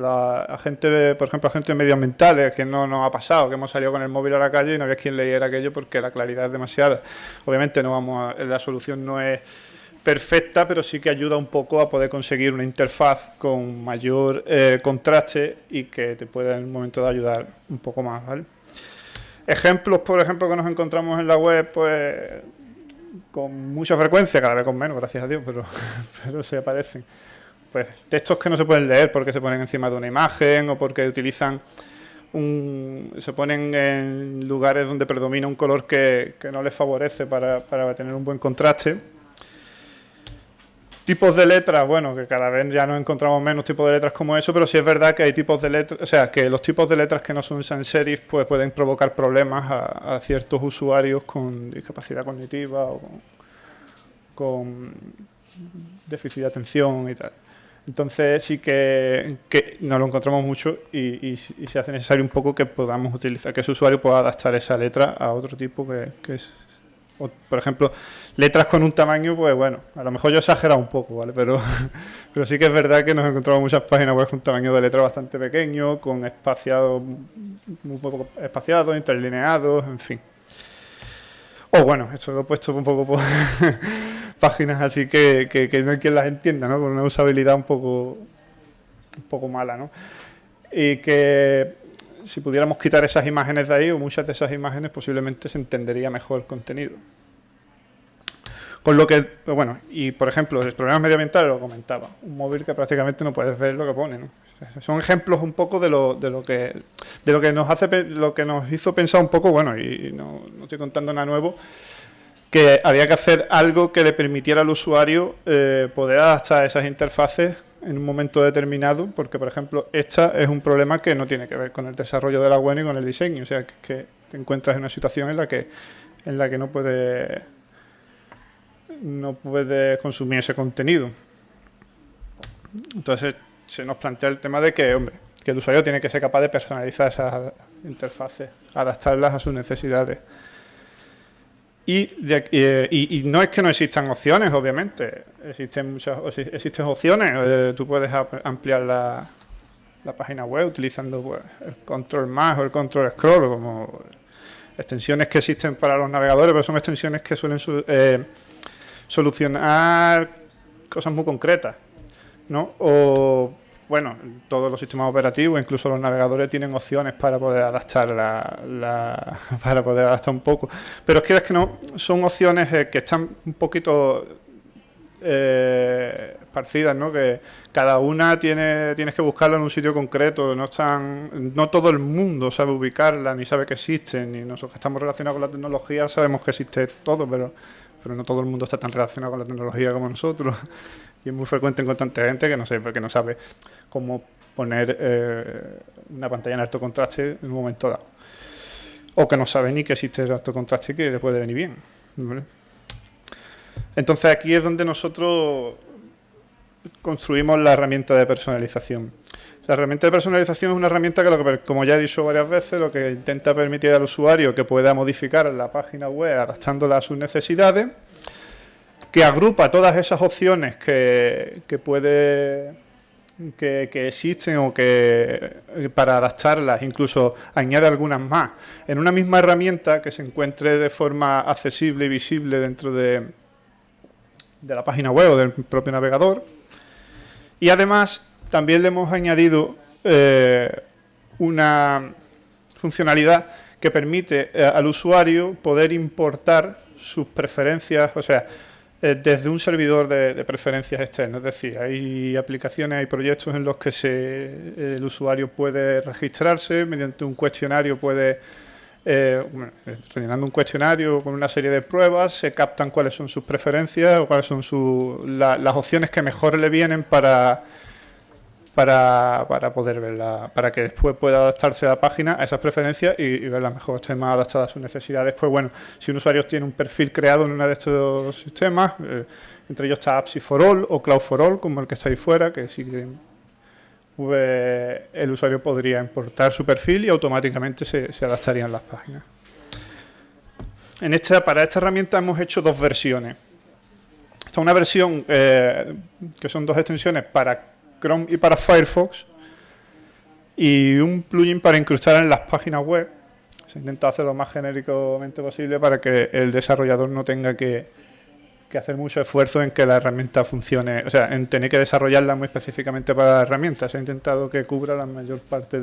por ejemplo, agentes medioambientales, que no nos ha pasado, que hemos salido con el móvil a la calle y no había quien leyera aquello porque la claridad es demasiada. Obviamente la solución no es perfecta, pero sí que ayuda un poco a poder conseguir una interfaz con mayor contraste y que te pueda en un momento de ayudar un poco más, ¿vale? Ejemplos, por ejemplo, que nos encontramos en la web, pues con mucha frecuencia, cada vez con menos, gracias a Dios, pero se aparecen. Pues textos que no se pueden leer porque se ponen encima de una imagen o porque utilizan se ponen en lugares donde predomina un color que no les favorece para tener un buen contraste. Tipos de letras, bueno, que cada vez ya nos encontramos menos tipos de letras como eso, pero sí es verdad que hay tipos de letras, o sea, que los tipos de letras que no son sans serif pues pueden provocar problemas a ciertos usuarios con discapacidad cognitiva o con déficit de atención y tal. Entonces sí que nos lo encontramos mucho y se hace necesario un poco que podamos utilizar, que ese usuario pueda adaptar esa letra a otro tipo que es... Por ejemplo, letras con un tamaño, pues bueno, a lo mejor yo he exagerado un poco, ¿vale? Pero sí que es verdad que nos encontramos muchas páginas web con un tamaño de letra bastante pequeño, con espaciados, muy poco espaciados, interlineados, en fin. O bueno, esto lo he puesto un poco por páginas así que no hay quien las entienda, ¿no? Con una usabilidad un poco mala, ¿no? Y que si pudiéramos quitar esas imágenes de ahí, o muchas de esas imágenes, posiblemente se entendería mejor el contenido. Con lo que, bueno, y por ejemplo, el problema medioambiental lo comentaba, un móvil que prácticamente no puedes ver lo que pone, ¿no? Son ejemplos un poco de lo que nos hizo pensar un poco, bueno, y no estoy contando nada nuevo, que había que hacer algo que le permitiera al usuario poder adaptar esas interfaces en un momento determinado, porque por ejemplo esta es un problema que no tiene que ver con el desarrollo de la web ni con el diseño, o sea que te encuentras en una situación en la que no puedes consumir ese contenido. Entonces se nos plantea el tema de que, hombre, que el usuario tiene que ser capaz de personalizar esas interfaces, adaptarlas a sus necesidades. Y no es que no existan opciones, obviamente, existen opciones. Tú puedes ampliar la página web utilizando pues, el control más o el control scroll, como extensiones que existen para los navegadores, pero son extensiones que suelen solucionar cosas muy concretas, ¿no? O bueno, todos los sistemas operativos, incluso los navegadores, tienen opciones para poder adaptar para poder adaptar un poco. Pero es que no, son opciones que están un poquito esparcidas, ¿no? Que cada una tienes que buscarla en un sitio concreto, no todo el mundo sabe ubicarla, ni sabe que existen, ni nosotros que estamos relacionados con la tecnología sabemos que existe todo, pero no todo el mundo está tan relacionado con la tecnología como nosotros. Y es muy frecuente encontrar gente que no sabe cómo poner una pantalla en alto contraste en un momento dado. O que no sabe ni que existe el alto contraste y que le puede venir bien, ¿vale? Entonces aquí es donde nosotros construimos la herramienta de personalización. La herramienta de personalización es una herramienta que, como ya he dicho varias veces, lo que intenta permitir al usuario que pueda modificar la página web adaptándola a sus necesidades, que agrupa todas esas opciones que existen o que para adaptarlas, incluso añade algunas más, en una misma herramienta que se encuentre de forma accesible y visible dentro de la página web o del propio navegador. Y además también le hemos añadido una funcionalidad que permite al usuario poder importar sus preferencias, o sea, desde un servidor de preferencias externas. Es decir, hay aplicaciones, hay proyectos en los que el usuario puede registrarse mediante un cuestionario, rellenando un cuestionario con una serie de pruebas, se captan cuáles son sus preferencias o cuáles son las opciones que mejor le vienen para para poder verla, para que después pueda adaptarse a la página a esas preferencias y verla mejor, esté más adaptada a sus necesidades. Pues bueno, si un usuario tiene un perfil creado en uno de estos sistemas, entre ellos está Apps for All o Cloud for All, como el que está ahí fuera, que si quieren, pues el usuario podría importar su perfil y automáticamente se adaptarían las páginas. Para esta herramienta hemos hecho dos versiones. Esta es una versión que son dos extensiones para Chrome y para Firefox y un plugin para incrustar en las páginas web. Se intenta hacer lo más genéricamente posible para que el desarrollador no tenga que hacer mucho esfuerzo en que la herramienta funcione, o sea, en tener que desarrollarla muy específicamente para la herramienta. Se ha intentado que cubra la mayor parte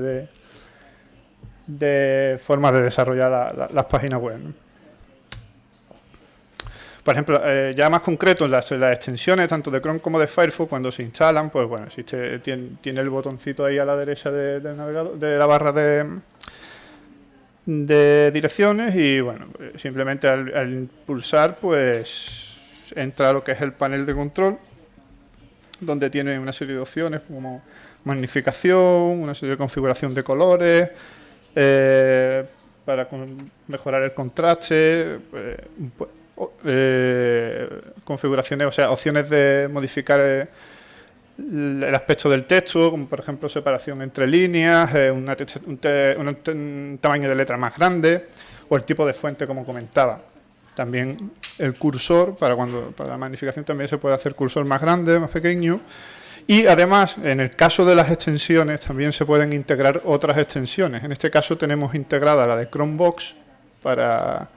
de formas de desarrollar las páginas web, ¿no? Por ejemplo, ya más concreto, las extensiones tanto de Chrome como de Firefox, cuando se instalan, pues bueno, tiene el botoncito ahí a la derecha del navegador, de la barra de direcciones y bueno, simplemente al pulsar, pues entra a lo que es el panel de control, donde tiene una serie de opciones como magnificación, una serie de configuración de colores, para mejorar el contraste, configuraciones, o sea, opciones de modificar el aspecto del texto, como por ejemplo separación entre líneas, un tamaño de letra más grande o el tipo de fuente, como comentaba. También el cursor, para la magnificación también se puede hacer cursor más grande, más pequeño. Y además, en el caso de las extensiones, también se pueden integrar otras extensiones. En este caso tenemos integrada la de Chromebox para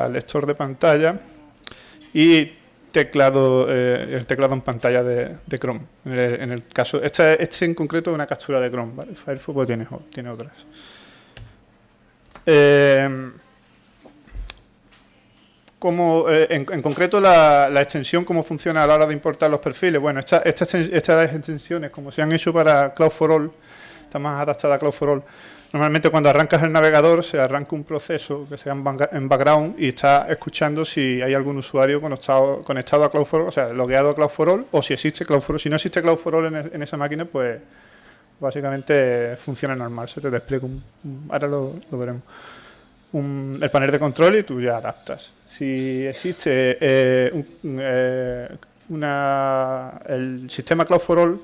lector de pantalla y el teclado en pantalla de Chrome. En el caso, este en concreto es una captura de Chrome, ¿vale? Firefox pues tiene otras. En concreto la extensión, cómo funciona a la hora de importar los perfiles. Bueno, estas extensiones, como se han hecho para Cloud for All, está más adaptada a Cloud for All. Normalmente cuando arrancas el navegador se arranca un proceso que se llama en background y está escuchando si hay algún usuario conectado a Cloud for All, o sea, logueado a Cloud for All, o si existe Cloud for All. Si no existe Cloud for All en esa máquina, pues básicamente funciona normal. Se te explica ahora lo veremos. El panel de control y tú ya adaptas. Si existe el sistema Cloud for All,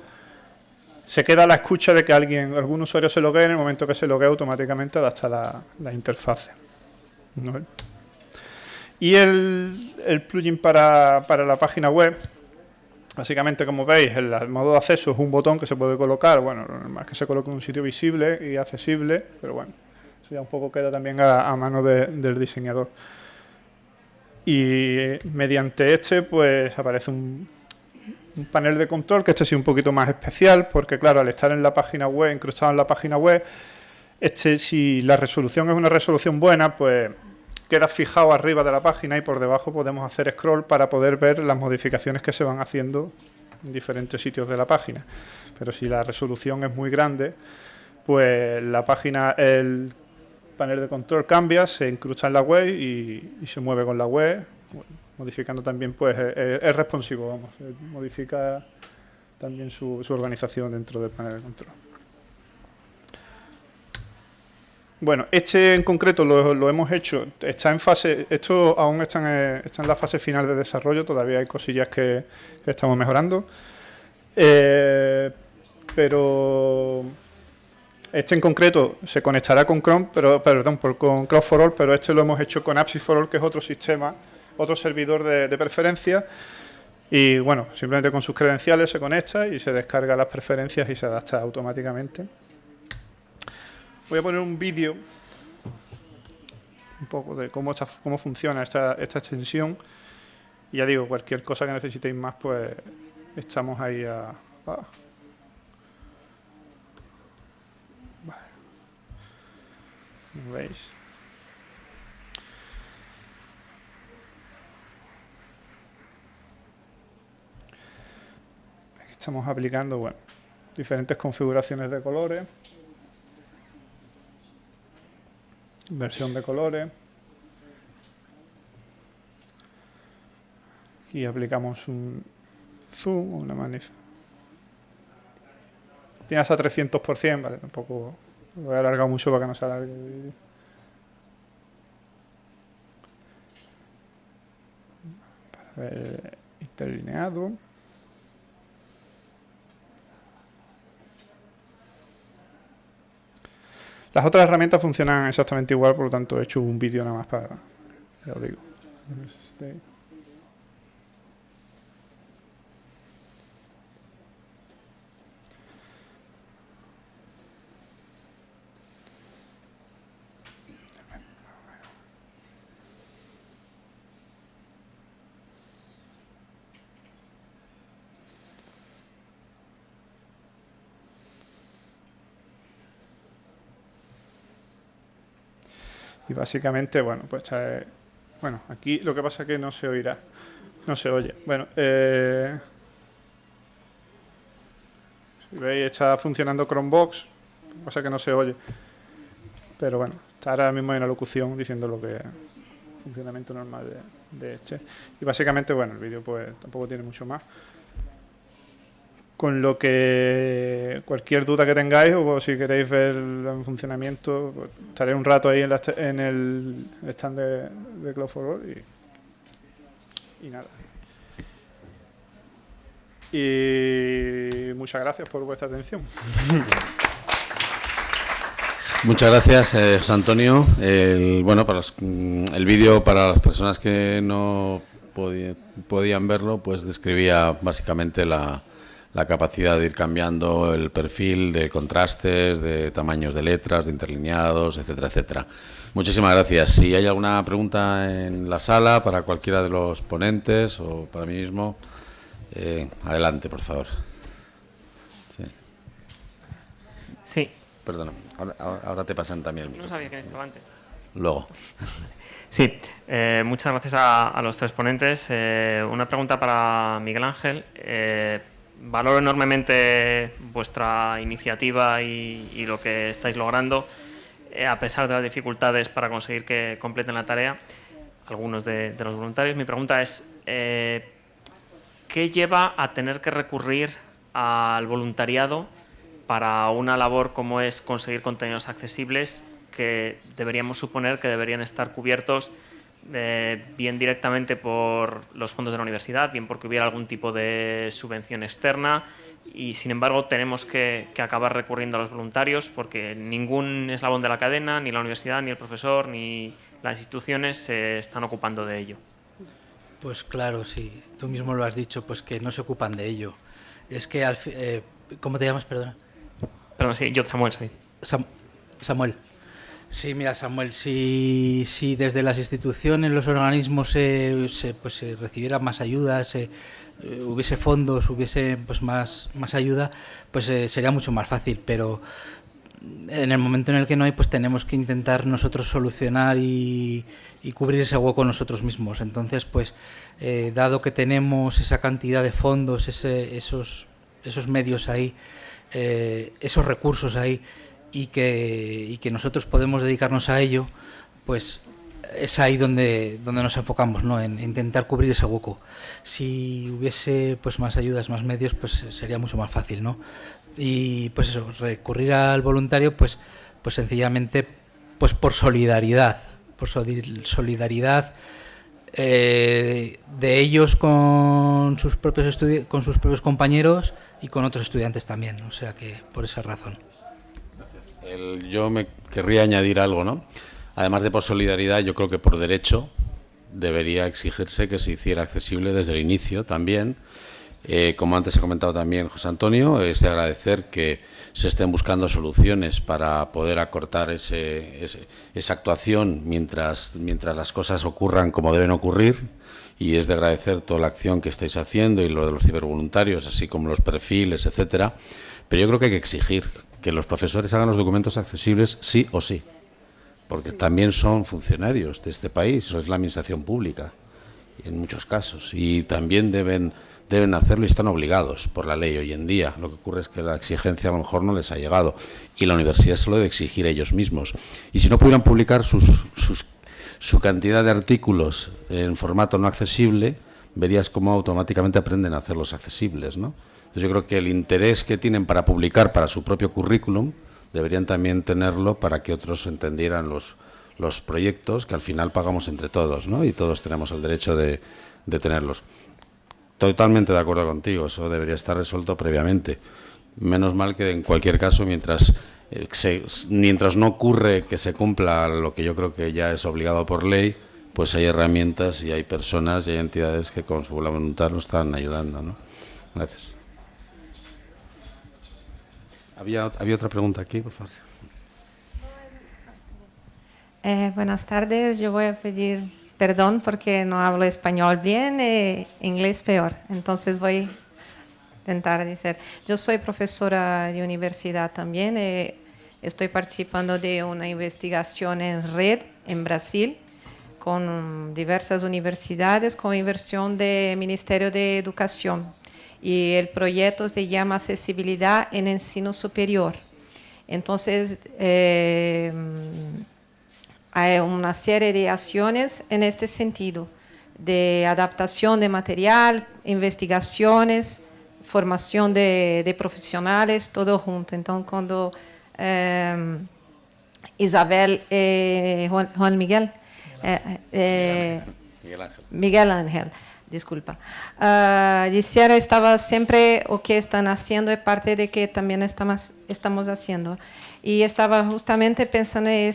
se queda a la escucha de que algún usuario se loguee. En el momento que se loguea, automáticamente adapta la interfaz. ¿No? Y el plugin para la página web, básicamente, como veis, el modo de acceso es un botón que se puede colocar. Bueno, lo normal es que se coloque en un sitio visible y accesible, pero bueno, eso ya un poco queda también a mano del diseñador. Y mediante pues aparece un panel de control, que sí un poquito más especial, porque claro, al estar en la página web, incrustado en la página web, si la resolución es una resolución buena, pues queda fijado arriba de la página y por debajo podemos hacer scroll para poder ver las modificaciones que se van haciendo en diferentes sitios de la página. Pero si la resolución es muy grande, pues la página, el panel de control cambia, se incrusta en la web y se mueve con la web, modificando también, pues es responsivo, vamos, modifica también su organización dentro del panel de control. Bueno, en concreto lo hemos hecho, está en fase, esto aún está en la fase final de desarrollo, todavía hay cosillas que estamos mejorando, pero en concreto se conectará con Chrome, con Cloud for All, pero lo hemos hecho con Apps for All, que es otro sistema, otro servidor de preferencias, y bueno, simplemente con sus credenciales se conecta y se descarga las preferencias y se adapta automáticamente. Voy a poner un vídeo un poco de cómo funciona esta extensión, y ya digo, cualquier cosa que necesitéis más, pues estamos ahí vale. ¿Veis? Aquí estamos aplicando, bueno, diferentes configuraciones de colores, versión de colores, y aplicamos un zoom, una magnificación. tiene hasta 300%, ¿vale? Tampoco lo voy a alargar mucho para que no se alargue el vídeo. Para ver interlineado. Las otras herramientas funcionan exactamente igual, por lo tanto he hecho un vídeo nada más para... Ya os digo. Y básicamente, bueno, pues bueno, aquí lo que pasa es que no se oirá, no se oye. Bueno, si veis, está funcionando Chromebox, lo que pasa es que no se oye. Pero bueno, está ahora mismo en la locución diciendo lo que es funcionamiento normal de este. Y básicamente, bueno, el vídeo pues tampoco tiene mucho más. Con lo que cualquier duda que tengáis o si queréis ver el funcionamiento, pues, estaré un rato ahí en el stand de Cloud for All y nada. Y muchas gracias por vuestra atención. Muchas gracias, José Antonio. Bueno, el vídeo, para las personas que no podían verlo, pues describía básicamente la capacidad de ir cambiando el perfil de contrastes, de tamaños de letras, de interlineados, etcétera, etcétera. Muchísimas gracias. Si hay alguna pregunta en la sala para cualquiera de los ponentes o para mí mismo, adelante, por favor. Sí. Perdona, ahora te pasan también el No micrófono. sabía que estaba antes. Luego. Sí, muchas gracias a los tres ponentes. Una pregunta para Miguel Ángel. Valoro enormemente vuestra iniciativa y lo que estáis logrando, a pesar de las dificultades para conseguir que completen la tarea, algunos de los voluntarios. Mi pregunta es, ¿qué lleva a tener que recurrir al voluntariado para una labor como es conseguir contenidos accesibles que deberíamos suponer que deberían estar cubiertos bien directamente por los fondos de la universidad, bien porque hubiera algún tipo de subvención externa, y sin embargo tenemos que acabar recurriendo a los voluntarios porque ningún eslabón de la cadena, ni la universidad, ni el profesor, ni las instituciones se están ocupando de ello? Pues claro, sí, tú mismo lo has dicho, pues que no se ocupan de ello. Es que, ¿cómo te llamas, perdona? Perdón, sí, yo, Samuel, soy. Samuel. Sí, mira, Samuel, si desde las instituciones, los organismos se recibiera más ayuda, hubiese fondos, hubiese pues más ayuda, pues sería mucho más fácil, pero en el momento en el que no hay, pues tenemos que intentar nosotros solucionar y cubrir ese hueco nosotros mismos. Entonces, pues dado que tenemos esa cantidad de fondos, esos medios ahí, esos recursos ahí, y que nosotros podemos dedicarnos a ello, pues es ahí donde nos enfocamos, ¿no? En intentar cubrir ese hueco. Si hubiese pues más ayudas, más medios, pues sería mucho más fácil, ¿no? Y pues eso, recurrir al voluntario, pues sencillamente pues por solidaridad, de ellos con sus propios compañeros y con otros estudiantes también, o sea que por esa razón. Yo me querría añadir algo, ¿no? Además de por solidaridad, yo creo que por derecho debería exigirse que se hiciera accesible desde el inicio también. Como antes ha comentado también José Antonio, es de agradecer que se estén buscando soluciones para poder acortar esa actuación mientras las cosas ocurran como deben ocurrir, y es de agradecer toda la acción que estáis haciendo y lo de los cibervoluntarios, así como los perfiles, etcétera. Pero yo creo que hay que exigir que los profesores hagan los documentos accesibles sí o sí, porque también son funcionarios de este país, es la administración pública en muchos casos, y también deben hacerlo y están obligados por la ley hoy en día. Lo que ocurre es que la exigencia a lo mejor no les ha llegado y la universidad se lo debe exigir a ellos mismos. Y si no pudieran publicar su cantidad de artículos en formato no accesible, verías cómo automáticamente aprenden a hacerlos accesibles, ¿no? Entonces yo creo que el interés que tienen para publicar para su propio currículum deberían también tenerlo para que otros entendieran los proyectos que al final pagamos entre todos, ¿no? Y todos tenemos el derecho de tenerlos. Totalmente de acuerdo contigo, eso debería estar resuelto previamente. Menos mal que en cualquier caso, mientras no ocurre que se cumpla lo que yo creo que ya es obligado por ley, pues hay herramientas y hay personas y hay entidades que con su buena voluntad nos están ayudando, ¿no? Gracias. Había otra pregunta aquí, por favor. Buenas tardes, yo voy a pedir perdón porque no hablo español bien, inglés peor, entonces voy a intentar decir. Yo soy profesora de universidad también, estoy participando de una investigación en red en Brasil con diversas universidades con inversión del Ministerio de Educación y el proyecto se llama Accesibilidad en Ensino Superior. Entonces, hay una serie de acciones en este sentido, de adaptación de material, investigaciones, formación de profesionales, todo junto. Entonces, cuando Isabel, Juan Miguel, Miguel Ángel, disculpa, estaba siempre o que están haciendo es parte de que también estamos haciendo. Y estaba justamente pensando en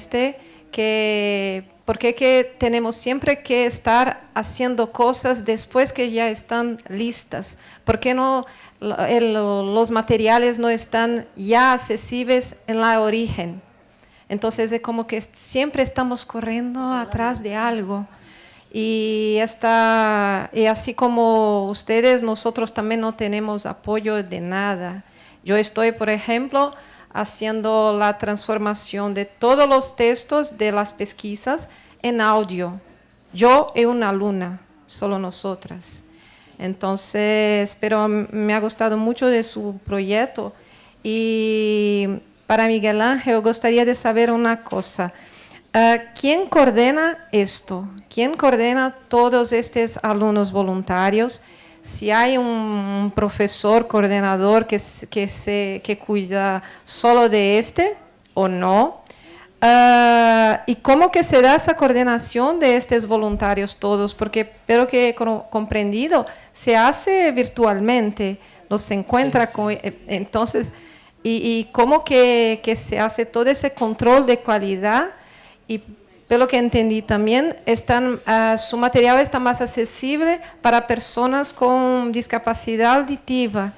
que ¿por qué que tenemos siempre que estar haciendo cosas después que ya están listas? ¿Por qué no los materiales no están ya accesibles en la origen? Entonces es como que siempre estamos corriendo atrás de algo. Y así como ustedes, nosotros también no tenemos apoyo de nada. Yo estoy, por ejemplo, haciendo la transformación de todos los textos de las pesquisas en audio. Yo y una alumna, solo nosotras. Entonces, pero me ha gustado mucho de su proyecto. Y para Miguel Ángel, gustaría de saber una cosa. ¿Quién coordena esto? ¿Quién coordena todos estos alumnos voluntarios? Si hay un profesor coordinador que cuida solo de o no. ¿Y cómo que se da esa coordinación de estos voluntarios todos? Porque, pero que he comprendido, se hace virtualmente, no se encuentra sí. con... Entonces, ¿y cómo que se hace todo ese control de calidad? Y por lo que entendí también, su material está más accesible para personas con discapacidad auditiva,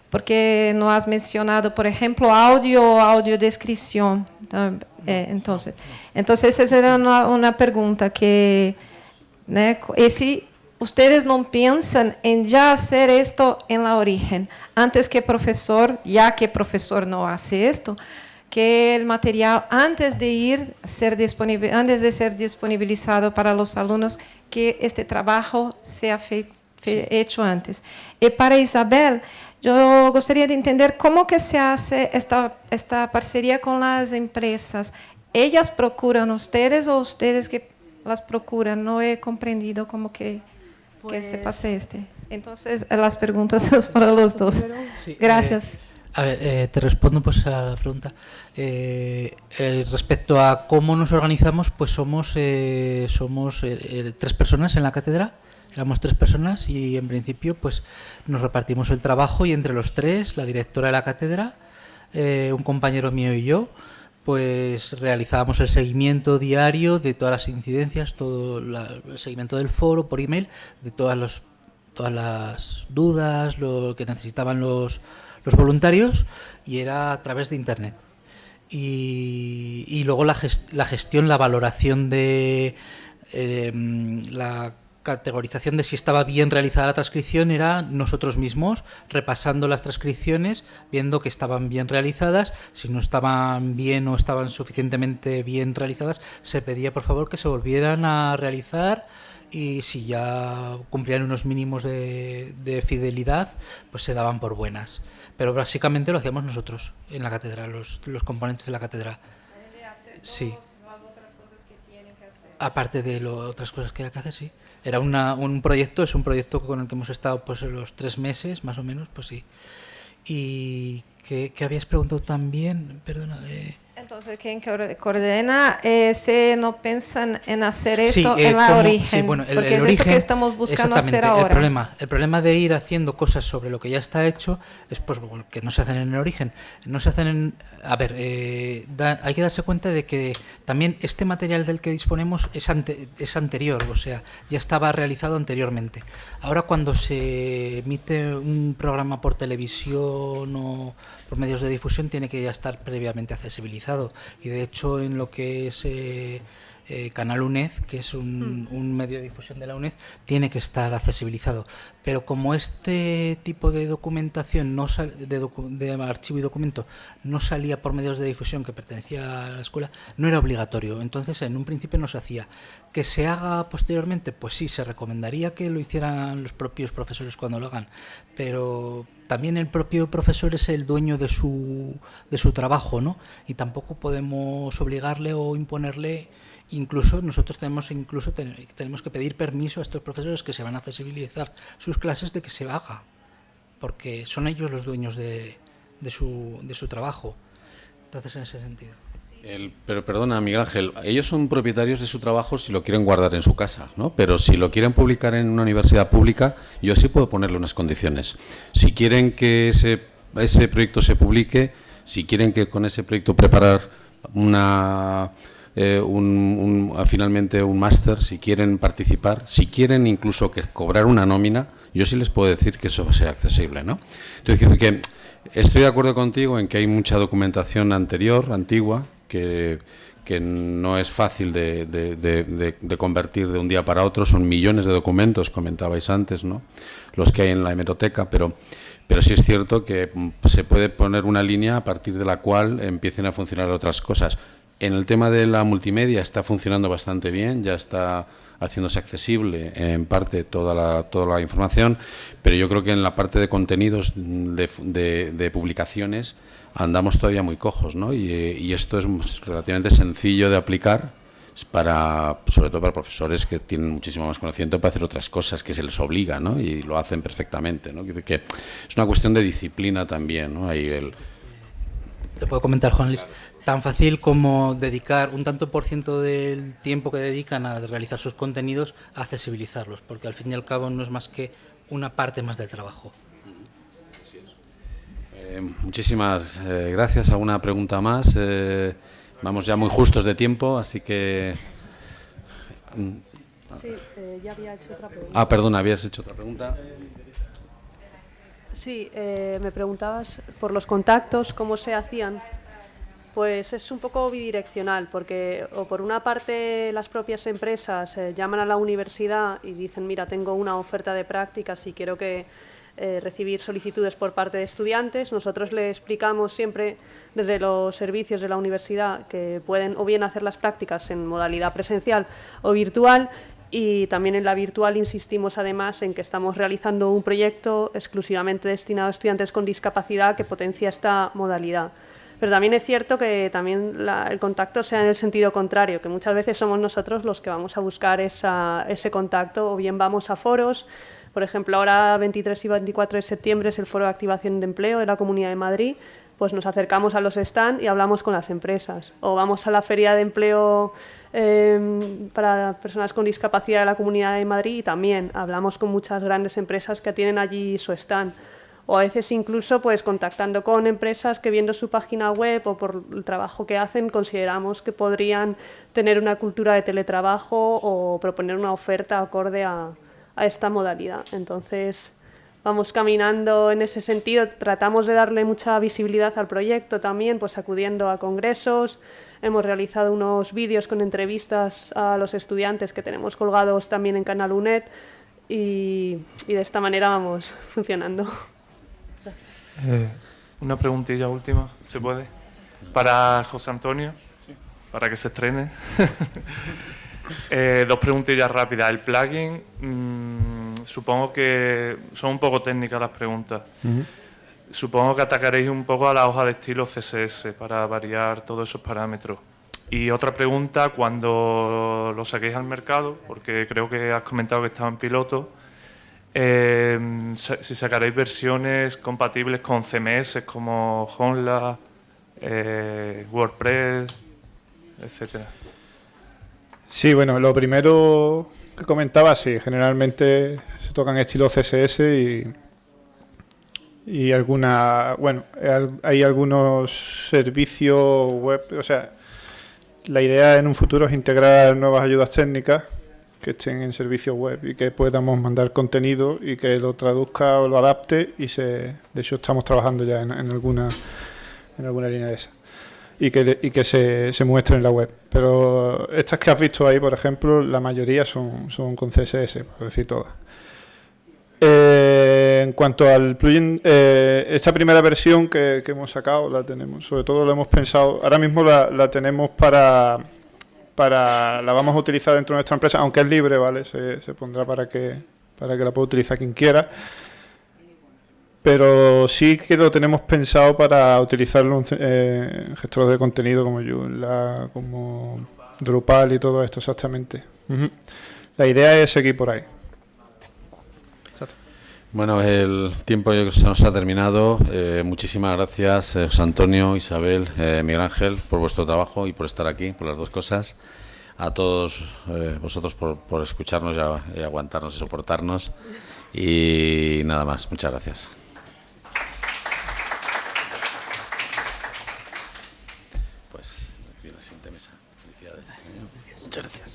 porque no has mencionado, por ejemplo, audiodescripción. Entonces, esa era una pregunta que, ¿no? Y si ustedes no piensan en ya hacer esto en la origen, antes que profesor, ya que profesor no hace esto, que el material antes de ser disponibilizado para los alumnos, que este trabajo sea hecho antes. Y para Isabel, yo gustaría de entender cómo que se hace esta parcería con las empresas. ¿Ellas procuran ustedes o ustedes que las procuran? No he comprendido cómo que se pase Entonces, las preguntas son para los dos. Sí, Gracias. A ver, te respondo pues a la pregunta. Respecto a cómo nos organizamos, pues somos 3 personas en la cátedra, éramos 3 personas y en principio pues nos repartimos el trabajo y entre los 3, la directora de la cátedra, un compañero mío y yo, pues realizábamos el seguimiento diario de todas las incidencias, todo el seguimiento del foro por email, de todas las dudas, lo que necesitaban los voluntarios, y era a través de internet. Y luego la gestión, la valoración de la categorización de si estaba bien realizada la transcripción era nosotros mismos repasando las transcripciones, viendo que estaban bien realizadas. Si no estaban bien o estaban suficientemente bien realizadas, se pedía por favor que se volvieran a realizar, y si ya cumplían unos mínimos de fidelidad, pues se daban por buenas. Pero básicamente lo hacíamos nosotros en la cátedra, los componentes de la cátedra. Sí. Aparte de otras cosas que hay que hacer, sí. Era un proyecto, es un proyecto con el que hemos estado pues los 3 meses, más o menos, pues sí. Y que habías preguntado también, perdona. Entonces, ¿quién coordena? Si no piensan en hacer esto Sí, en la origen, sí, bueno, porque el es origen, esto que estamos buscando hacer ahora. El problema de ir haciendo cosas sobre lo que ya está hecho es pues que no se hacen en el origen, no se hacen en... A ver, hay que darse cuenta de que también este material del que disponemos es anterior, o sea, ya estaba realizado anteriormente. Ahora cuando se emite un programa por televisión o por medios de difusión tiene que ya estar previamente accesibilizado, y de hecho en lo que es Canal UNED, que es un medio de difusión de la UNED, tiene que estar accesibilizado. Pero como este tipo de documentación, de archivo y documento, no salía por medios de difusión que pertenecía a la escuela, no era obligatorio. Entonces, en un principio no se hacía. ¿Que se haga posteriormente? Pues sí, se recomendaría que lo hicieran los propios profesores cuando lo hagan. Pero también el propio profesor es el dueño de su trabajo, ¿no? Y tampoco podemos obligarle o imponerle. Incluso nosotros tenemos que pedir permiso a estos profesores que se van a accesibilizar sus clases de que se haga, porque son ellos los dueños de su trabajo. Entonces, en ese sentido. Pero perdona, Miguel Ángel, ellos son propietarios de su trabajo si lo quieren guardar en su casa, ¿no? Pero si lo quieren publicar en una universidad pública, yo sí puedo ponerle unas condiciones. Si quieren que ese proyecto se publique, si quieren que con ese proyecto preparar finalmente un máster, si quieren participar, si quieren incluso que cobrar una nómina, yo sí les puedo decir que eso sea accesible, ¿no? Entonces, que estoy de acuerdo contigo en que hay mucha documentación antigua, que no es fácil de convertir de un día para otro. Son millones de documentos, comentabais antes, ¿no?, los que hay en la hemeroteca, pero sí es cierto que se puede poner una línea a partir de la cual empiecen a funcionar otras cosas. En el tema de la multimedia está funcionando bastante bien, ya está haciéndose accesible en parte toda la información, pero yo creo que en la parte de contenidos de publicaciones andamos todavía muy cojos, ¿no? Y esto es relativamente sencillo de aplicar, sobre todo para profesores que tienen muchísimo más conocimiento para hacer otras cosas que se les obliga, ¿no? Y lo hacen perfectamente, ¿no? Que es una cuestión de disciplina también, ¿no? Te puedo comentar, Juan Luis, tan fácil como dedicar un tanto por ciento del tiempo que dedican a realizar sus contenidos a accesibilizarlos, porque al fin y al cabo no es más que una parte más del trabajo. Muchísimas gracias. ¿Alguna pregunta más? Vamos ya muy justos de tiempo, así que... Sí, ya había hecho otra pregunta. Perdona, habías hecho otra pregunta. Sí, me preguntabas por los contactos, cómo se hacían. Pues es un poco bidireccional, porque o por una parte las propias empresas llaman a la universidad y dicen, mira, tengo una oferta de prácticas y quiero recibir solicitudes por parte de estudiantes. Nosotros le explicamos siempre desde los servicios de la universidad que pueden o bien hacer las prácticas en modalidad presencial o virtual. Y también en la virtual insistimos además en que estamos realizando un proyecto exclusivamente destinado a estudiantes con discapacidad que potencia esta modalidad. Pero también es cierto que también el contacto sea en el sentido contrario, que muchas veces somos nosotros los que vamos a buscar ese contacto, o bien vamos a foros. Por ejemplo, ahora 23 y 24 de septiembre es el Foro de Activación de Empleo de la Comunidad de Madrid, pues nos acercamos a los stands y hablamos con las empresas. O vamos a la Feria de Empleo para personas con discapacidad de la Comunidad de Madrid y también hablamos con muchas grandes empresas que tienen allí su stand. O a veces incluso pues contactando con empresas que viendo su página web o por el trabajo que hacen consideramos que podrían tener una cultura de teletrabajo o proponer una oferta acorde a esta modalidad. Entonces vamos caminando en ese sentido, tratamos de darle mucha visibilidad al proyecto también, pues acudiendo a congresos. Hemos realizado unos vídeos con entrevistas a los estudiantes que tenemos colgados también en Canal UNED y de esta manera vamos funcionando. Una preguntilla última, ¿se puede? Para José Antonio, para que se estrene. Dos preguntillas rápidas. El plugin, supongo que son un poco técnicas las preguntas. Supongo que atacaréis un poco a la hoja de estilo CSS para variar todos esos parámetros. Y otra pregunta, cuando lo saquéis al mercado, porque creo que has comentado que estaba en piloto, si sacaréis versiones compatibles con CMS como Joomla, WordPress, etcétera. Sí, bueno, lo primero que comentaba, sí, generalmente se tocan estilos CSS y hay algunos servicios web, o sea, la idea en un futuro es integrar nuevas ayudas técnicas que estén en servicios web y que podamos mandar contenido y que lo traduzca o lo adapte de hecho estamos trabajando ya en alguna línea de esa y que se muestre en la web, pero estas que has visto ahí, por ejemplo, la mayoría son con CSS, por decir todas. En cuanto al plugin, esta primera versión que hemos sacado la tenemos, sobre todo lo hemos pensado, ahora mismo la tenemos la vamos a utilizar dentro de nuestra empresa, aunque es libre, ¿vale? Se pondrá para que la pueda utilizar quien quiera, pero sí que lo tenemos pensado para utilizarlo en gestores de contenido como Joomla, como Drupal y todo esto, exactamente. La idea es seguir por ahí. Bueno, el tiempo se nos ha terminado. Muchísimas gracias, José Antonio, Isabel, Miguel Ángel, por vuestro trabajo y por estar aquí, por las dos cosas. A todos vosotros por escucharnos y aguantarnos y soportarnos. Y nada más, muchas gracias. Pues, aquí la siguiente mesa. Felicidades. Muchas gracias.